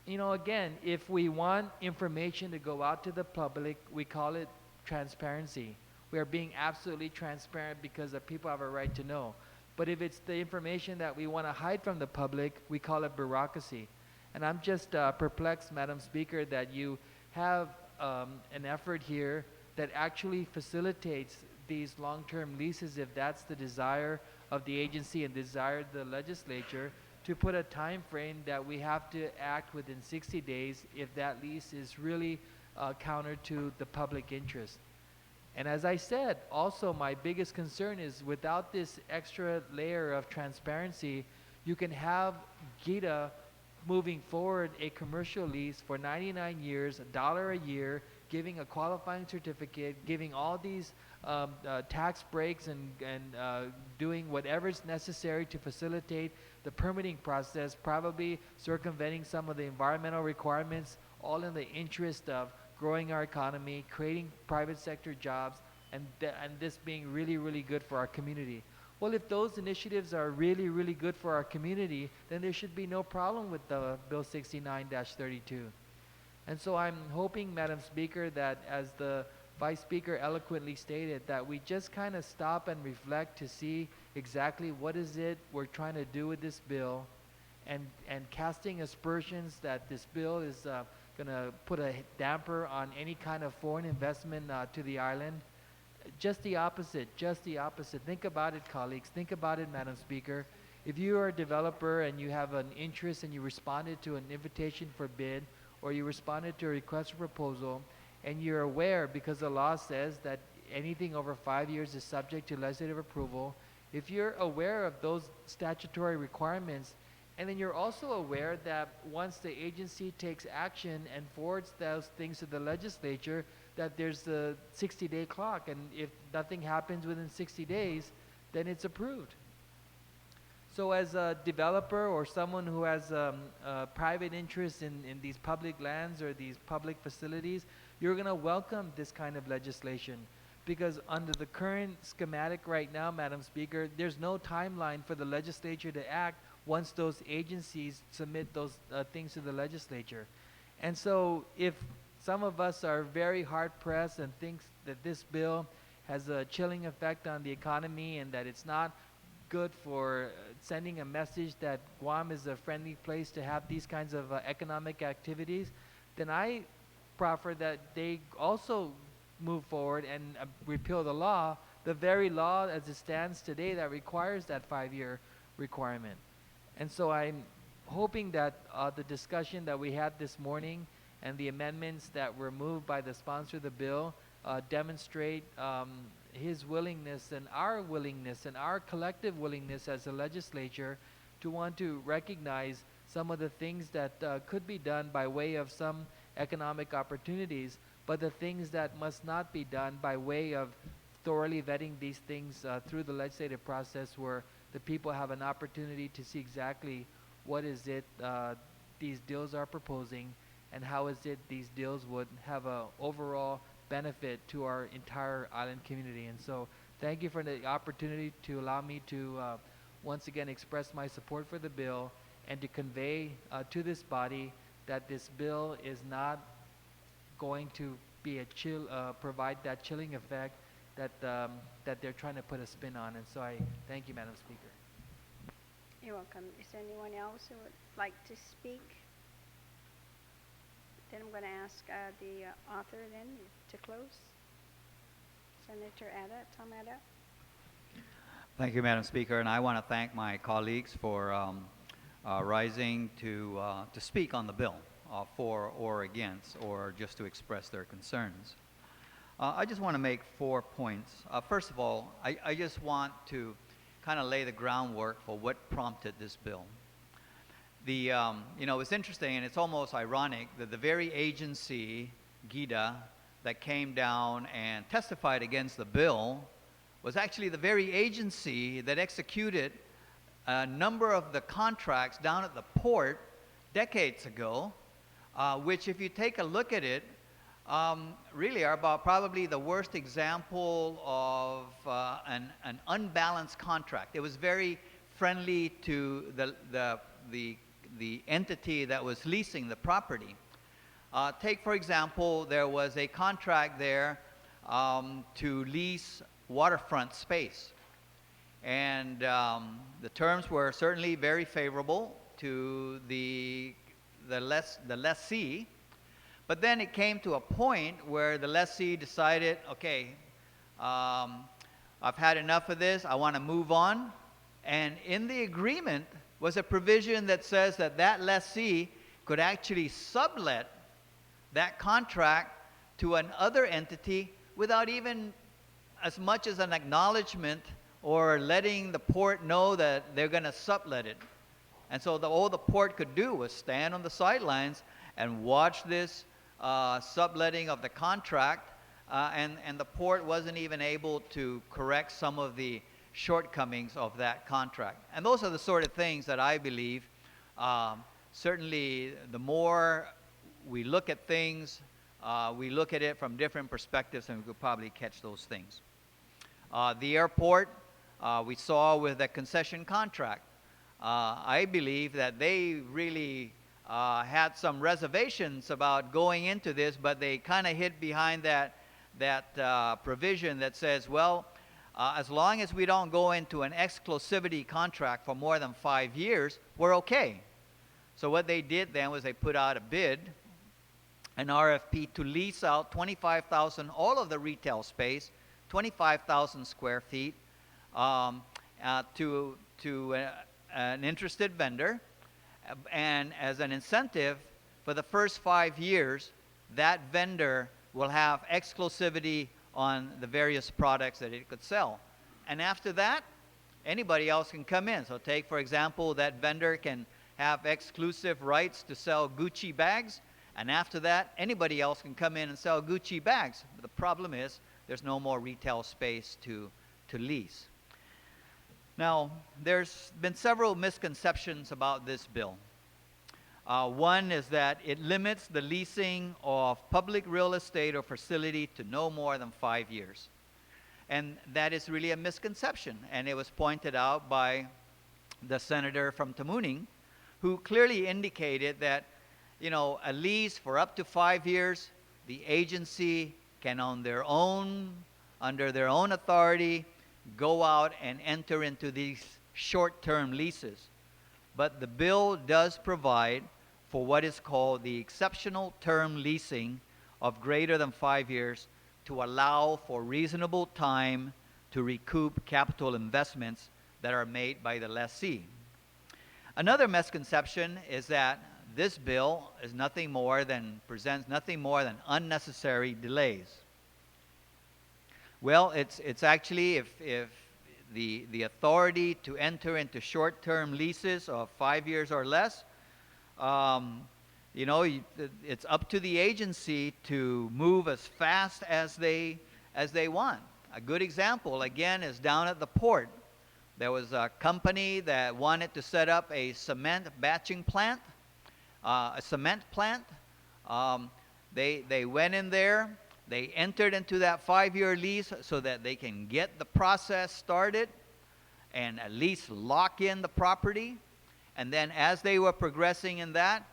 Again, if we want information to go out to the public, we call it transparency. We are being absolutely transparent because the people have a right to know. But if it's the information that we want to hide from the public, we call it bureaucracy. And I'm just perplexed, Madam Speaker, that you have an effort here that actually facilitates these long-term leases, if that's the desire of the agency and desire of the legislature, to put a time frame that we have to act within 60 days if that lease is really counter to the public interest. And as I said, also my biggest concern is without this extra layer of transparency, you can have GITA moving forward a commercial lease for 99 years, $1 a year, giving a qualifying certificate, giving all these tax breaks and doing whatever's necessary to facilitate the permitting process, probably circumventing some of the environmental requirements, all in the interest of growing our economy, creating private sector jobs, and this being really, really good for our community. Well, if those initiatives are really, really good for our community, then there should be no problem with the Bill 69-32. And so I'm hoping, Madam Speaker, that as the Vice Speaker eloquently stated, that we just kind of stop and reflect to see exactly what is it we're trying to do with this bill, and casting aspersions that this bill is going to put a damper on any kind of foreign investment to the island. Just the opposite, just the opposite. Think about it, colleagues. Think about it, Madam Speaker. If you are a developer and you have an interest and you responded to an invitation for bid, or you responded to a request for proposal, and you're aware, because the law says that anything over 5 years is subject to legislative approval, if you're aware of those statutory requirements, and then you're also aware that once the agency takes action and forwards those things to the legislature, that there's a 60-day clock, and if nothing happens within 60 days, then it's approved. So as a developer or someone who has a private interest in these public lands or these public facilities, you're going to welcome this kind of legislation, because under the current schematic right now, Madam Speaker, there's no timeline for the legislature to act once those agencies submit those things to the legislature. And so if some of us are very hard-pressed and thinks that this bill has a chilling effect on the economy and that it's not good for sending a message that Guam is a friendly place to have these kinds of economic activities, then I proffer that they also move forward and repeal the law, the very law as it stands today that requires that 5-year requirement. And so I'm hoping that the discussion that we had this morning and the amendments that were moved by the sponsor of the bill demonstrate his willingness and our collective willingness as a legislature to want to recognize some of the things that could be done by way of some economic opportunities, but the things that must not be done by way of thoroughly vetting these things through the legislative process, where the people have an opportunity to see exactly what is it these deals are proposing, and how is it these deals would have an overall benefit to our entire island community. And so thank you for the opportunity to allow me to once again express my support for the bill and to convey to this body that this bill is not going to be provide that chilling effect that they're trying to put a spin on. And so I thank you, Madam Speaker. You're welcome. Is there anyone else who would like to speak? Then I'm going to ask the author then to close. Senator Tom Ada. Thank you, Madam Speaker, and I want to thank my colleagues for rising to speak on the bill, for or against, or just to express their concerns. I just want to make 4 points. First of all, I just want to kind of lay the groundwork for what prompted this bill. It's interesting and it's almost ironic that the very agency, GIDA, that came down and testified against the bill was actually the very agency that executed a number of the contracts down at the port decades ago, which if you take a look at it, really are about probably the worst example of an unbalanced contract. It was very friendly to the entity that was leasing the property. Take, for example, there was a contract there to lease waterfront space. And the terms were certainly very favorable to the lessee. But then it came to a point where the lessee decided, okay, I've had enough of this, I want to move on. And in the agreement was a provision that says that that lessee could actually sublet that contract to another entity without even as much as an acknowledgement or letting the port know that they're going to sublet it. And so all the port could do was stand on the sidelines and watch this subletting of the contract, and the port wasn't even able to correct some of the shortcomings of that contract. And those are the sort of things that I believe, certainly the more we look at things, we look at it from different perspectives, and we could probably catch those things. The airport, we saw with the concession contract. I believe that they really had some reservations about going into this, but they kind of hid behind that provision that says, well, as long as we don't go into an exclusivity contract for more than 5 years, we're okay. So what they did then was they put out a bid, an RFP, to lease out 25,000, all of the retail space, 25,000 square feet, to an interested vendor. And as an incentive, for the first 5 years, that vendor will have exclusivity on the various products that it could sell. And after that, anybody else can come in. So take, for example, that vendor can have exclusive rights to sell Gucci bags, and after that, anybody else can come in and sell Gucci bags. But the problem is, there's no more retail space to lease. Now, there's been several misconceptions about this bill. One is that it limits the leasing of public real estate or facility to no more than 5 years. And that is really a misconception. And it was pointed out by the senator from Tamuning, who clearly indicated that, a lease for up to 5 years, the agency can on their own, under their own authority, go out and enter into these short-term leases. But the bill does provide for what is called the exceptional term leasing of greater than 5 years to allow for reasonable time to recoup capital investments that are made by the lessee. Another misconception is that this bill is presents nothing more than unnecessary delays. Well, it's actually, if the authority to enter into short-term leases of 5 years or less, it's up to the agency to move as fast as they want. A good example, again, is down at the port. There was a company that wanted to set up a cement batching plant, They went in there. They entered into that 5-year lease so that they can get the process started and at least lock in the property. And then as they were progressing in that,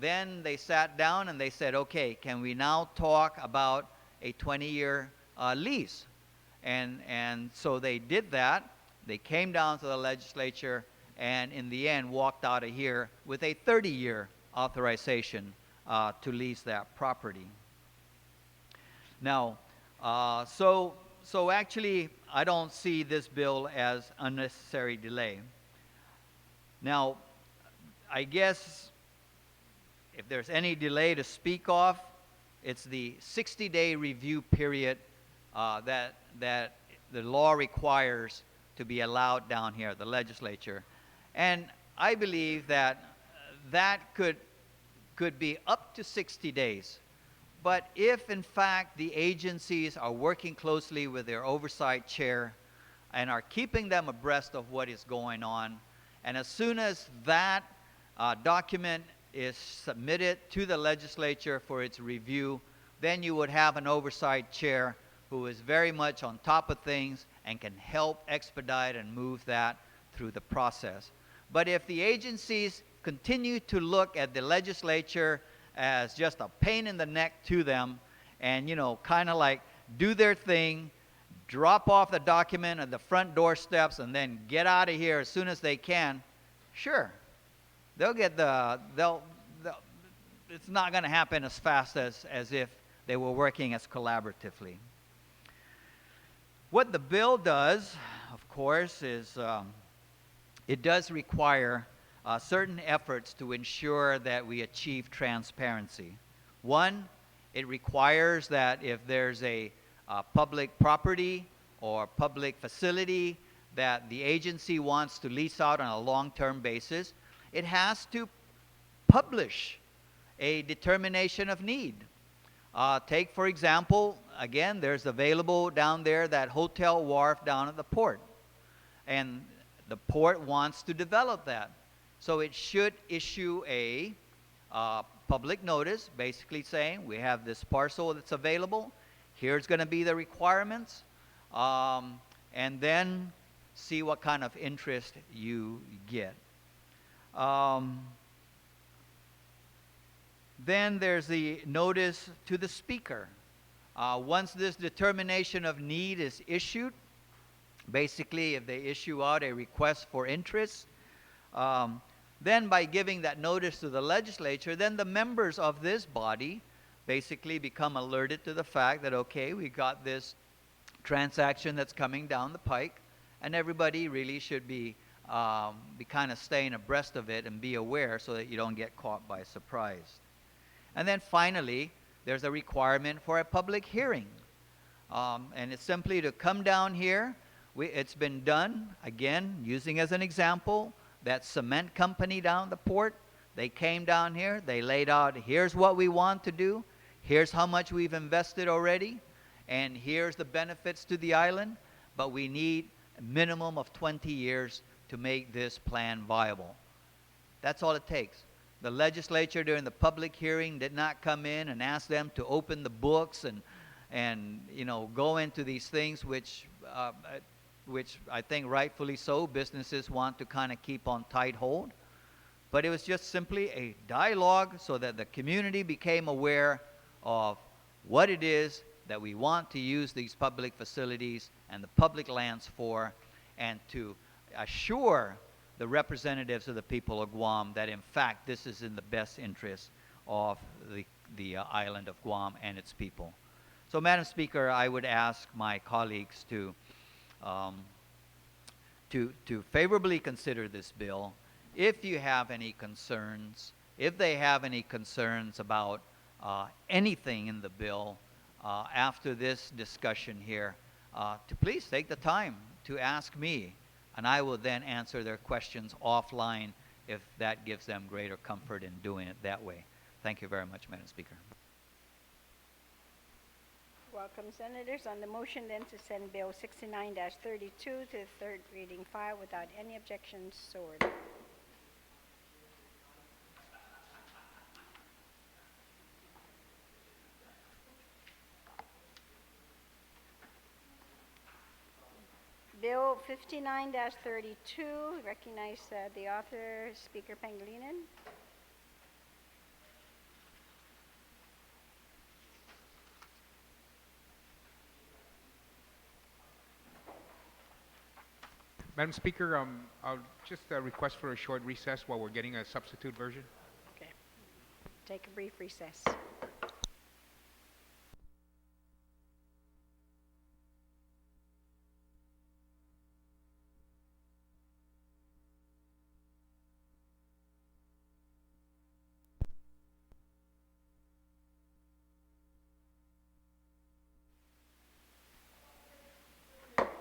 then they sat down and they said, okay, can we now talk about a 20-year lease? And so they did that. They came down to the legislature and in the end walked out of here with a 30-year authorization to lease that property. Now, so actually, I don't see this bill as unnecessary delay. Now, I guess if there's any delay to speak of, it's the 60-day review period that the law requires to be allowed down here at the legislature. And I believe that that could be up to 60 days. But if, in fact, the agencies are working closely with their oversight chair and are keeping them abreast of what is going on, and as soon as that document is submitted to the legislature for its review, then you would have an oversight chair who is very much on top of things and can help expedite and move that through the process. But if the agencies continue to look at the legislature as just a pain in the neck to them and, you know, kind of like do their thing, drop off the document at the front doorsteps and then get out of here as soon as they can, sure, it's not going to happen as fast as if they were working as collaboratively. What the bill does, of course, is it does require certain efforts to ensure that we achieve transparency. One, it requires that if there's a public property or public facility that the agency wants to lease out on a long-term basis, it has to publish a determination of need. Take, for example, again, there's available down there that hotel wharf down at the port. And the port wants to develop that. So it should issue a public notice basically saying we have this parcel that's available. Here's going to be the requirements. And then see what kind of interest you get. Then there's the notice to the speaker. Once this determination of need is issued, basically if they issue out a request for interest, then by giving that notice to the legislature, then the members of this body basically become alerted to the fact that, okay, we got this transaction that's coming down the pike, and everybody really should be kind of staying abreast of it and be aware so that you don't get caught by surprise. And then finally, there's a requirement for a public hearing. And it's simply to come down here. It's been done, again, using as an example, that cement company down the port. They came down here. They laid out, here's what we want to do. Here's how much we've invested already. And here's the benefits to the island. But we need a minimum of 20 years to make this plan viable. That's all it takes. The legislature during the public hearing did not come in and ask them to open the books and you know, go into these things which I think rightfully so businesses want to kind of keep on tight hold. But it was just simply a dialogue so that the community became aware of what it is that we want to use these public facilities and the public lands for, and to assure the representatives of the people of Guam that in fact this is in the best interest of the island of Guam and its people. So, Madam Speaker, I would ask my colleagues to favorably consider this bill. If you have any concerns, if they have any concerns about anything in the bill after this discussion here, to please take the time to ask me, and I will then answer their questions offline if that gives them greater comfort in doing it that way. Thank you very much, Madam Speaker. Welcome, Senators. On the motion then to send Bill 69-32 to the third reading file without any objections, so ordered. Bill 59-32, recognize the author, Speaker Pangilinan. Madam Speaker, I'll just request for a short recess while we're getting a substitute version. Okay. Take a brief recess.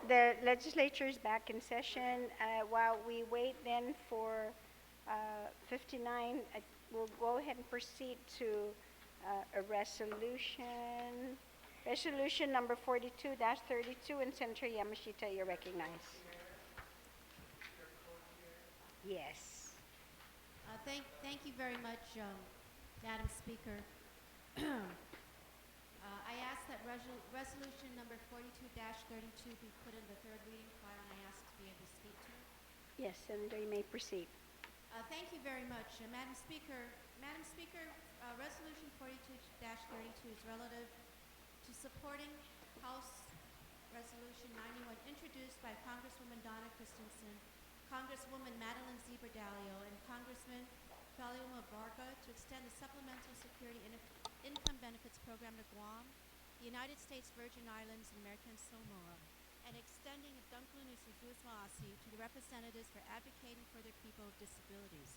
The legislature is back in session. While we wait then for 59, we'll go ahead and proceed to a resolution. Resolution number 42-32, and Senator Yamashita, you're recognized. Yes. Thank you very much, Madam Speaker. I ask that resolution number 42-32 be put in the third reading file, and I ask to be able to speak to it. Yes, Senator, you may proceed. Thank you very much, Madam Speaker. Madam Speaker, resolution 42-32 is relative to supporting House Resolution 91 introduced by Congresswoman Donna Christensen, Congresswoman Madeline Zebra-Dalio, and Congressman Paloma Varga to extend the Supplemental Security Income Benefits Program to Guam, the United States Virgin Islands, and American Samoa, and extending Dunkalunusuzuaswasi to the representatives for advocating for their people with disabilities.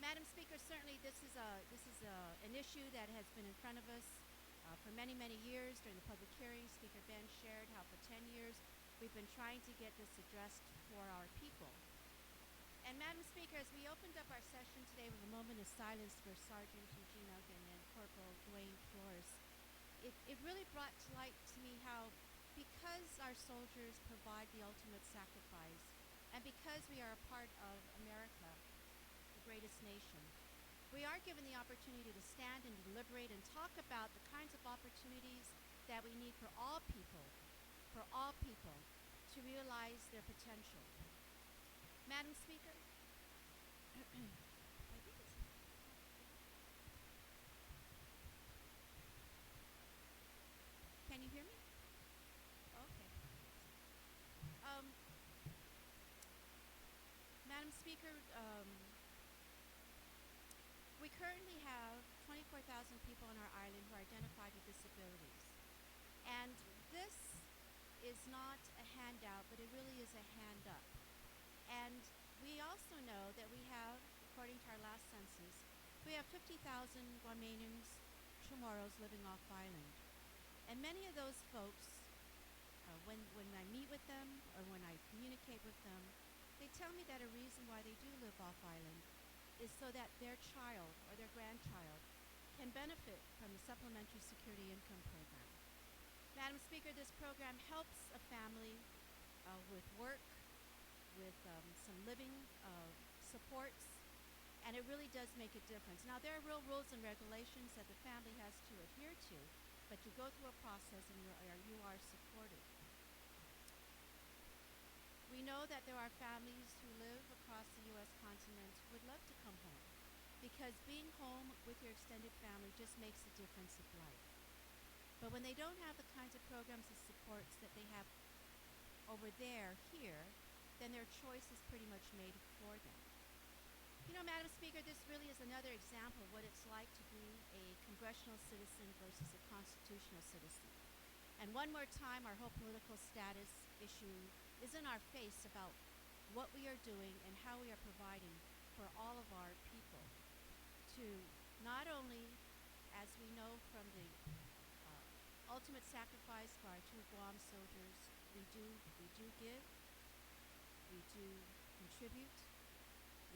Madam Speaker, certainly this is an issue that has been in front of us for many, many years. During the public hearing, Speaker Ben shared how for 10 years we've been trying to get this addressed for our people. And Madam Speaker, as we opened up our session today with a moment of silence for Sergeant Eugene Uggan and Corporal Dwayne Flores, it really brought to light to me how, because our soldiers provide the ultimate sacrifice, and because we are a part of America, the greatest nation, we are given the opportunity to stand and deliberate and talk about the kinds of opportunities that we need for all people to realize their potential. Madam Speaker, I think it's... Can you hear me? Okay. Madam Speaker, we currently have 24,000 people on our island who are identified with disabilities. And this is not a handout, but it really is a hand up. And we also know that we have, according to our last census, we have 50,000 Guamanians, Chamorros, living off island. And many of those folks, when I meet with them or when I communicate with them, they tell me that a reason why they do live off island is so that their child or their grandchild can benefit from the Supplementary Security Income Program. Madam Speaker, this program helps a family with work, with some living supports, and it really does make a difference. Now, there are real rules and regulations that the family has to adhere to, but you go through a process and you are supported. We know that there are families who live across the U.S. continent who would love to come home, because being home with your extended family just makes a difference of life. But when they don't have the kinds of programs and supports that they have over there, here, then their choice is pretty much made for them. You know, Madam Speaker, this really is another example of what it's like to be a congressional citizen versus a constitutional citizen. And one more time, our whole political status issue is in our face about what we are doing and how we are providing for all of our people to not only, as we know from the ultimate sacrifice for our two Guam soldiers, we do give, we do contribute,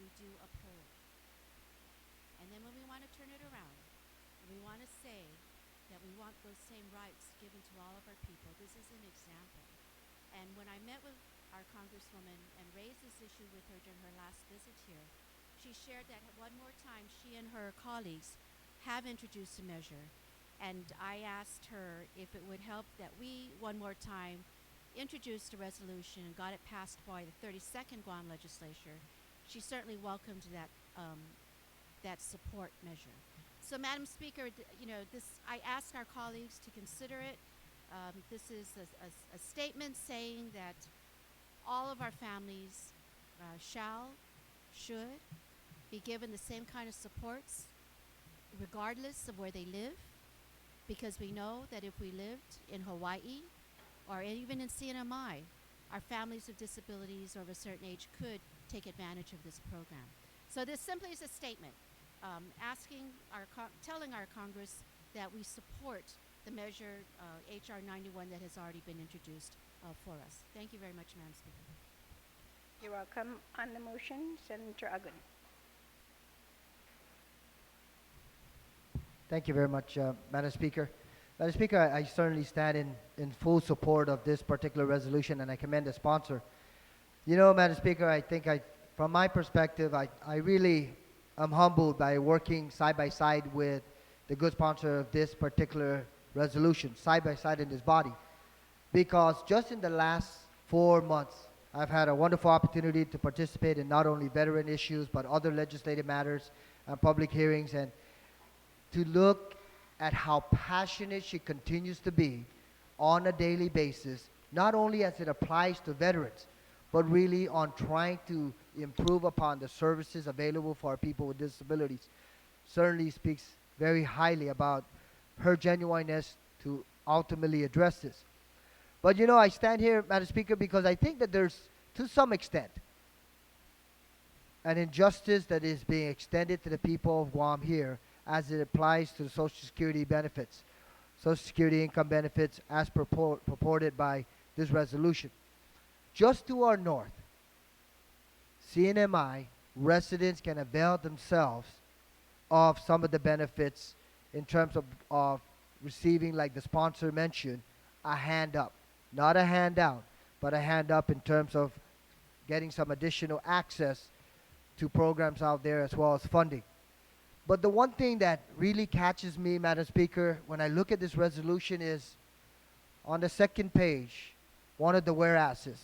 we do uphold. And then when we want to turn it around, and we want to say that we want those same rights given to all of our people, this is an example. And when I met with our Congresswoman and raised this issue with her during her last visit here, she shared that one more time she and her colleagues have introduced a measure. And I asked her if it would help that we, one more time, introduced a resolution and got it passed by the 32nd Guam Legislature. She certainly welcomed that support measure. So, Madam Speaker, I asked our colleagues to consider it. This is a statement saying that all of our families should be given the same kind of supports regardless of where they live, because we know that if we lived in Hawaii or even in CNMI, our families with disabilities or of a certain age could take advantage of this program. So this simply is a statement telling our Congress that we support the measure HR 91 that has already been introduced for us. Thank you very much, Madam Speaker. You're welcome. On the motion, Senator Agun. Thank you very much, Madam Speaker. Madam Speaker, I certainly stand in full support of this particular resolution, and I commend the sponsor. You know, Madam Speaker, I think from my perspective, I really am humbled by working side by side with the good sponsor of this particular resolution, side by side in this body. Because just in the last 4 months, I've had a wonderful opportunity to participate in not only veteran issues, but other legislative matters and public hearings, and to look at how passionate she continues to be on a daily basis, not only as it applies to veterans, but really on trying to improve upon the services available for our people with disabilities, certainly speaks very highly about her genuineness to ultimately address this. But you know, I stand here, Madam Speaker, because I think that there's, to some extent, an injustice that is being extended to the people of Guam here as it applies to the Social Security benefits, Social Security income benefits as purported by this resolution. Just to our north, CNMI residents can avail themselves of some of the benefits in terms of receiving, like the sponsor mentioned, a hand up. Not a handout, but a hand up in terms of getting some additional access to programs out there as well as funding. But the one thing that really catches me, Madam Speaker, when I look at this resolution is on the second page, one of the whereases,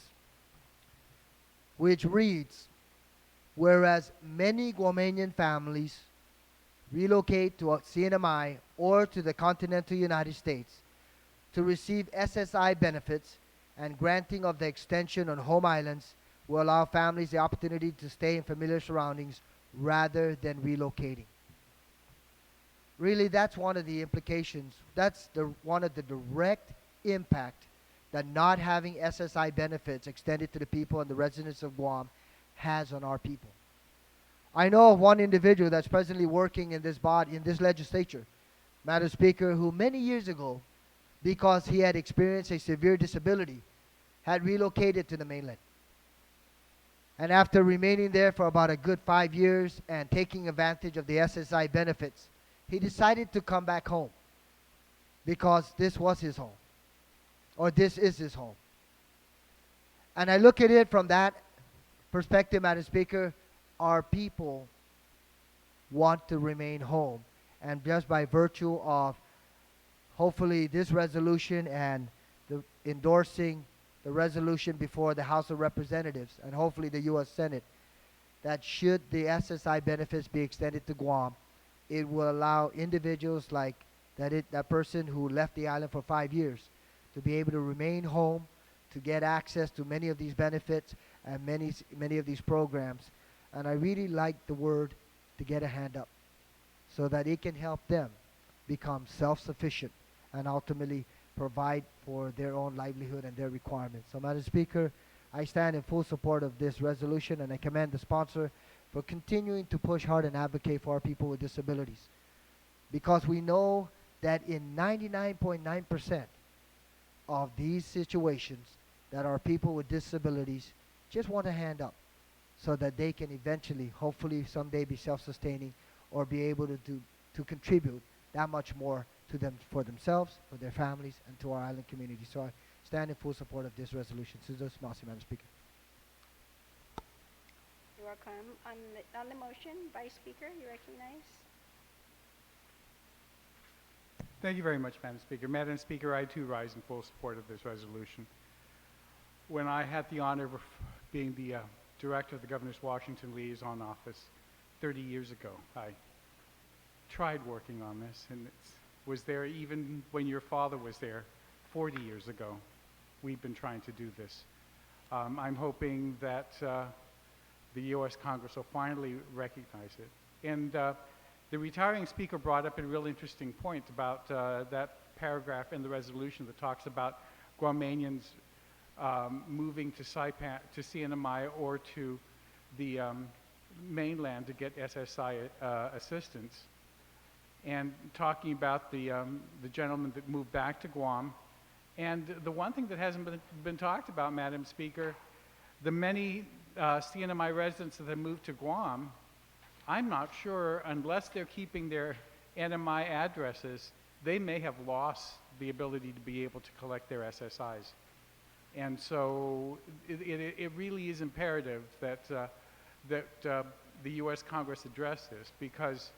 which reads, whereas many Guamanian families relocate to CNMI or to the continental United States to receive SSI benefits, and granting of the extension on home islands will allow families the opportunity to stay in familiar surroundings rather than relocating. Really, that's one of the implications. That's one of the direct impact that not having SSI benefits extended to the people and the residents of Guam has on our people. I know of one individual that's presently working in this body, in this legislature, Madam Speaker, who many years ago, because he had experienced a severe disability, had relocated to the mainland. And after remaining there for about a good 5 years and taking advantage of the SSI benefits, he decided to come back home because this was his home, or this is his home. And I look at it from that perspective, Madam Speaker, our people want to remain home. And just by virtue of hopefully this resolution and endorsing the resolution before the House of Representatives and hopefully the U.S. Senate, that should the SSI benefits be extended to Guam, it will allow individuals like that person who left the island for 5 years to be able to remain home, to get access to many of these benefits and many of these programs. And I really like the word to get a hand up so that it can help them become self-sufficient and ultimately provide for their own livelihood and their requirements. So, Madam Speaker, I stand in full support of this resolution, and I commend the sponsor for continuing to push hard and advocate for our people with disabilities. Because we know that in 99.9% of these situations that our people with disabilities just want a hand up so that they can eventually, hopefully someday, be self-sustaining or be able to contribute that much more to them, for themselves, for their families, and to our island community. So I stand in full support of this resolution. Susan Smasi, Madam Speaker. You're welcome. On the motion, Vice Speaker, you recognize. Thank you very much, Madam Speaker. Madam Speaker, I too rise in full support of this resolution. When I had the honor of being the director of the Governor's Washington Liaison Office 30 years ago, I tried working on this, and it was there even when your father was there 40 years ago. We've been trying to do this. I'm hoping that the U.S. Congress will finally recognize it. And the retiring speaker brought up a real interesting point about that paragraph in the resolution that talks about Guamanians moving to Saipan, to CNMI or to the mainland to get SSI assistance, and talking about the gentleman that moved back to Guam And the one thing that hasn't been talked about, Madam Speaker, the many CNMI residents that have moved to Guam, I'm not sure, unless they're keeping their NMI addresses, they may have lost the ability to be able to collect their SSIs. And so it really is imperative that, the U.S. Congress address this because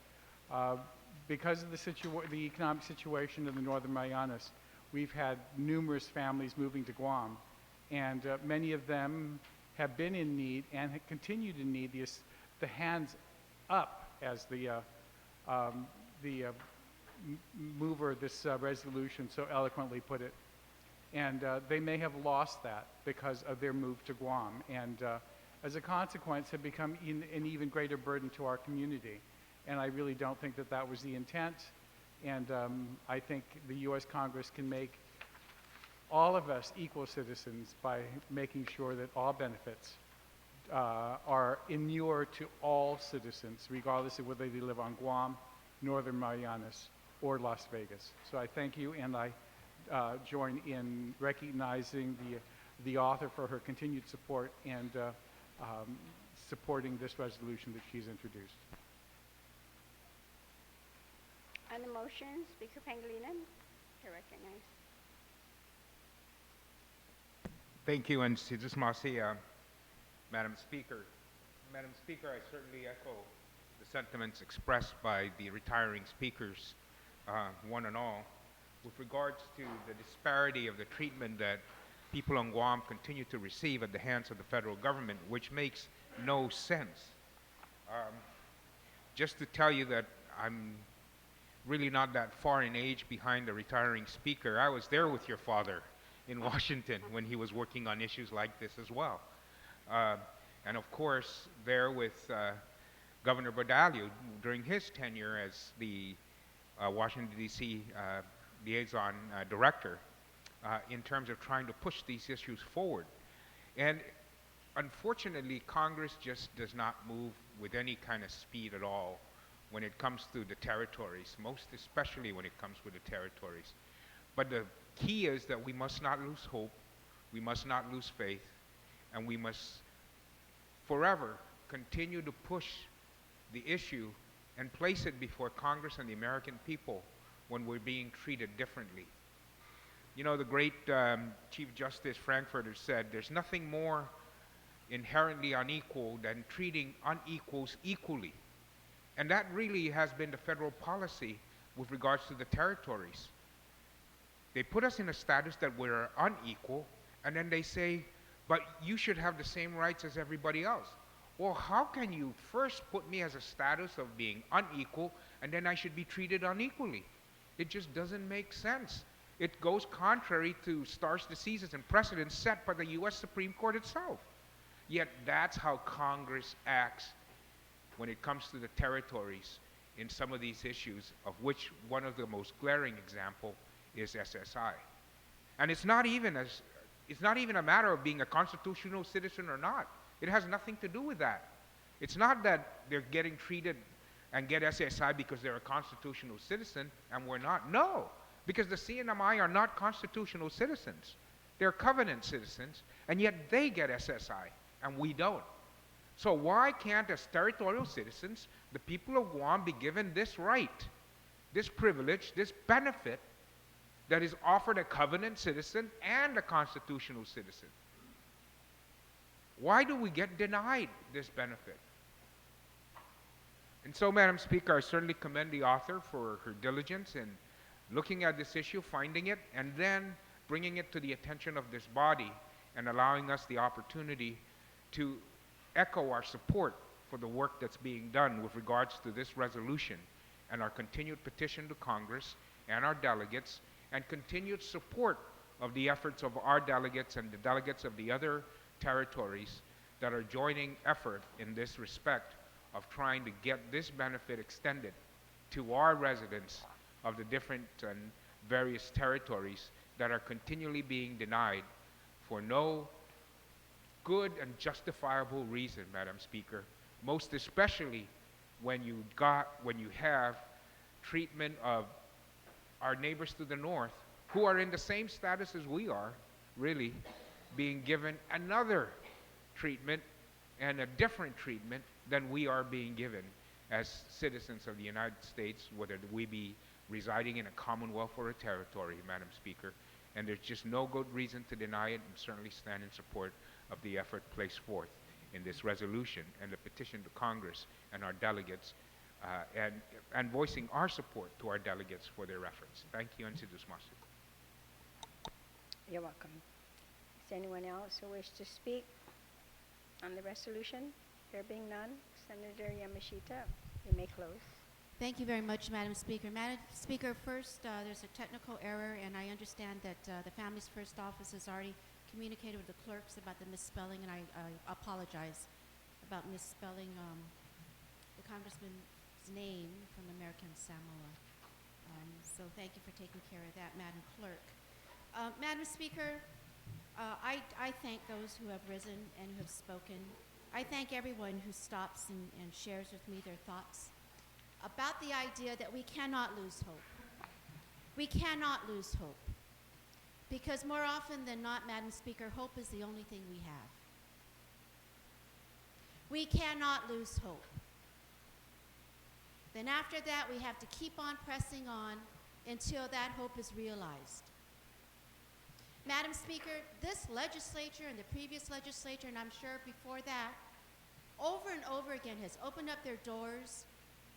of the economic situation in the Northern Marianas. We've had numerous families moving to Guam, and many of them have been in need and continue to need the hands up, as the mover of this resolution so eloquently put it. And they may have lost that because of their move to Guam, and as a consequence have become an even greater burden to our community. And I really don't think that that was the intent. And I think the U.S. Congress can make all of us equal citizens by making sure that all benefits are inured to all citizens, regardless of whether they live on Guam, Northern Marianas, or Las Vegas. So I thank you, and I join in recognizing the author for her continued support and supporting this resolution that she's introduced. On the motion, Speaker Pangilinan, to recognize. Thank you, and Sidusmasi, Madam Speaker. Madam Speaker, I certainly echo the sentiments expressed by the retiring speakers, one and all, with regards to the disparity of the treatment that people on Guam continue to receive at the hands of the federal government, which makes no sense. Just to tell you that I'm really not that far in age behind the retiring speaker, I was there with your father in Washington when he was working on issues like this as well. And of course, there with Governor Badalia during his tenure as the Washington, D.C. liaison director in terms of trying to push these issues forward. And unfortunately, Congress just does not move with any kind of speed at all when it comes to the territories, most especially when it comes with the territories. But the key is that we must not lose hope, we must not lose faith, and we must forever continue to push the issue and place it before Congress and the American people when we're being treated differently. You know, the great Chief Justice Frankfurter said, there's nothing more inherently unequal than treating unequals equally. And that really has been the federal policy with regards to the territories. They put us in a status that we're unequal, and then they say, but you should have the same rights as everybody else. Well, how can you first put me as a status of being unequal, and then I should be treated unequally? It just doesn't make sense. It goes contrary to stare decisis and precedents set by the U.S. Supreme Court itself. Yet that's how Congress acts when it comes to the territories in some of these issues, of which one of the most glaring example is SSI. And it's not even a matter of being a constitutional citizen or not. It has nothing to do with that. It's not that they're getting treated and get SSI because they're a constitutional citizen and we're not. No, because the CNMI are not constitutional citizens. They're covenant citizens, and yet they get SSI and we don't. So why can't, as territorial citizens, the people of Guam be given this right, this privilege, this benefit that is offered a covenant citizen and a constitutional citizen? Why do we get denied this benefit? And so, Madam Speaker, I certainly commend the author for her diligence in looking at this issue, finding it, and then bringing it to the attention of this body and allowing us the opportunity to echo our support for the work that's being done with regards to this resolution and our continued petition to Congress and our delegates, and continued support of the efforts of our delegates and the delegates of the other territories that are joining effort in this respect of trying to get this benefit extended to our residents of the different and various territories that are continually being denied for no good and justifiable reason, Madam Speaker, most especially when you have treatment of our neighbors to the north who are in the same status as we are, really, being given another treatment and a different treatment than we are being given as citizens of the United States, whether we be residing in a commonwealth or a territory, Madam Speaker. And there's just no good reason to deny it, and certainly stand in support of the effort placed forth in this resolution and the petition to Congress and our delegates, and voicing our support to our delegates for their efforts. Thank you, and Sidus Master. You're welcome. Is there anyone else who wishes to speak on the resolution? There being none, Senator Yamashita, you may close. Thank you very much, Madam Speaker. Madam Speaker, first, there's a technical error, and I understand that the Family's First Office has already communicated with the clerks about the misspelling, and I apologize about misspelling the Congressman's name from American Samoa. So thank you for taking care of that, Madam Clerk. Madam Speaker, I thank those who have risen and who have spoken. I thank everyone who stops and shares with me their thoughts about the idea that we cannot lose hope. We cannot lose hope. Because more often than not, Madam Speaker, hope is the only thing we have. We cannot lose hope. Then after that, we have to keep on pressing on until that hope is realized. Madam Speaker, this legislature and the previous legislature, and I'm sure before that, over and over again has opened up their doors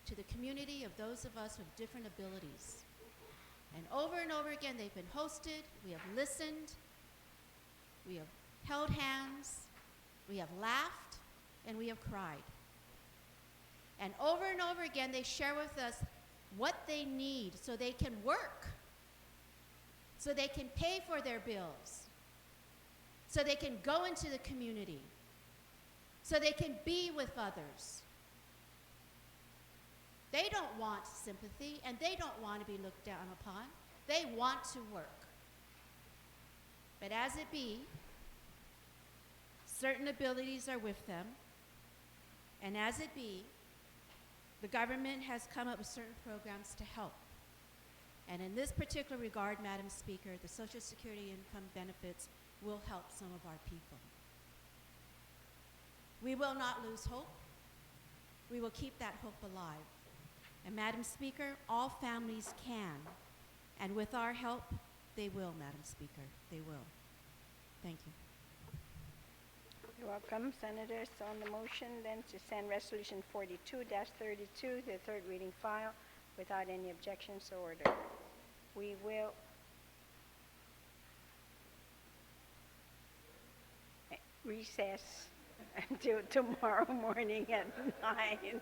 to the community of those of us with different abilities. And over again, they've been hosted, we have listened, we have held hands, we have laughed, and we have cried. And over again, they share with us what they need so they can work, so they can pay for their bills, so they can go into the community, so they can be with others. They don't want sympathy, and they don't want to be looked down upon. They want to work. But as it be, certain abilities are with them, and as it be, the government has come up with certain programs to help. And in this particular regard, Madam Speaker, the Social Security income benefits will help some of our people. We will not lose hope. We will keep that hope alive. And Madam Speaker, all families can, and with our help, they will, Madam Speaker, they will. Thank you. You're welcome, Senators. On the motion then to send Resolution 42-32 to the third reading file without any objections, so ordered. We will recess until tomorrow morning at 9.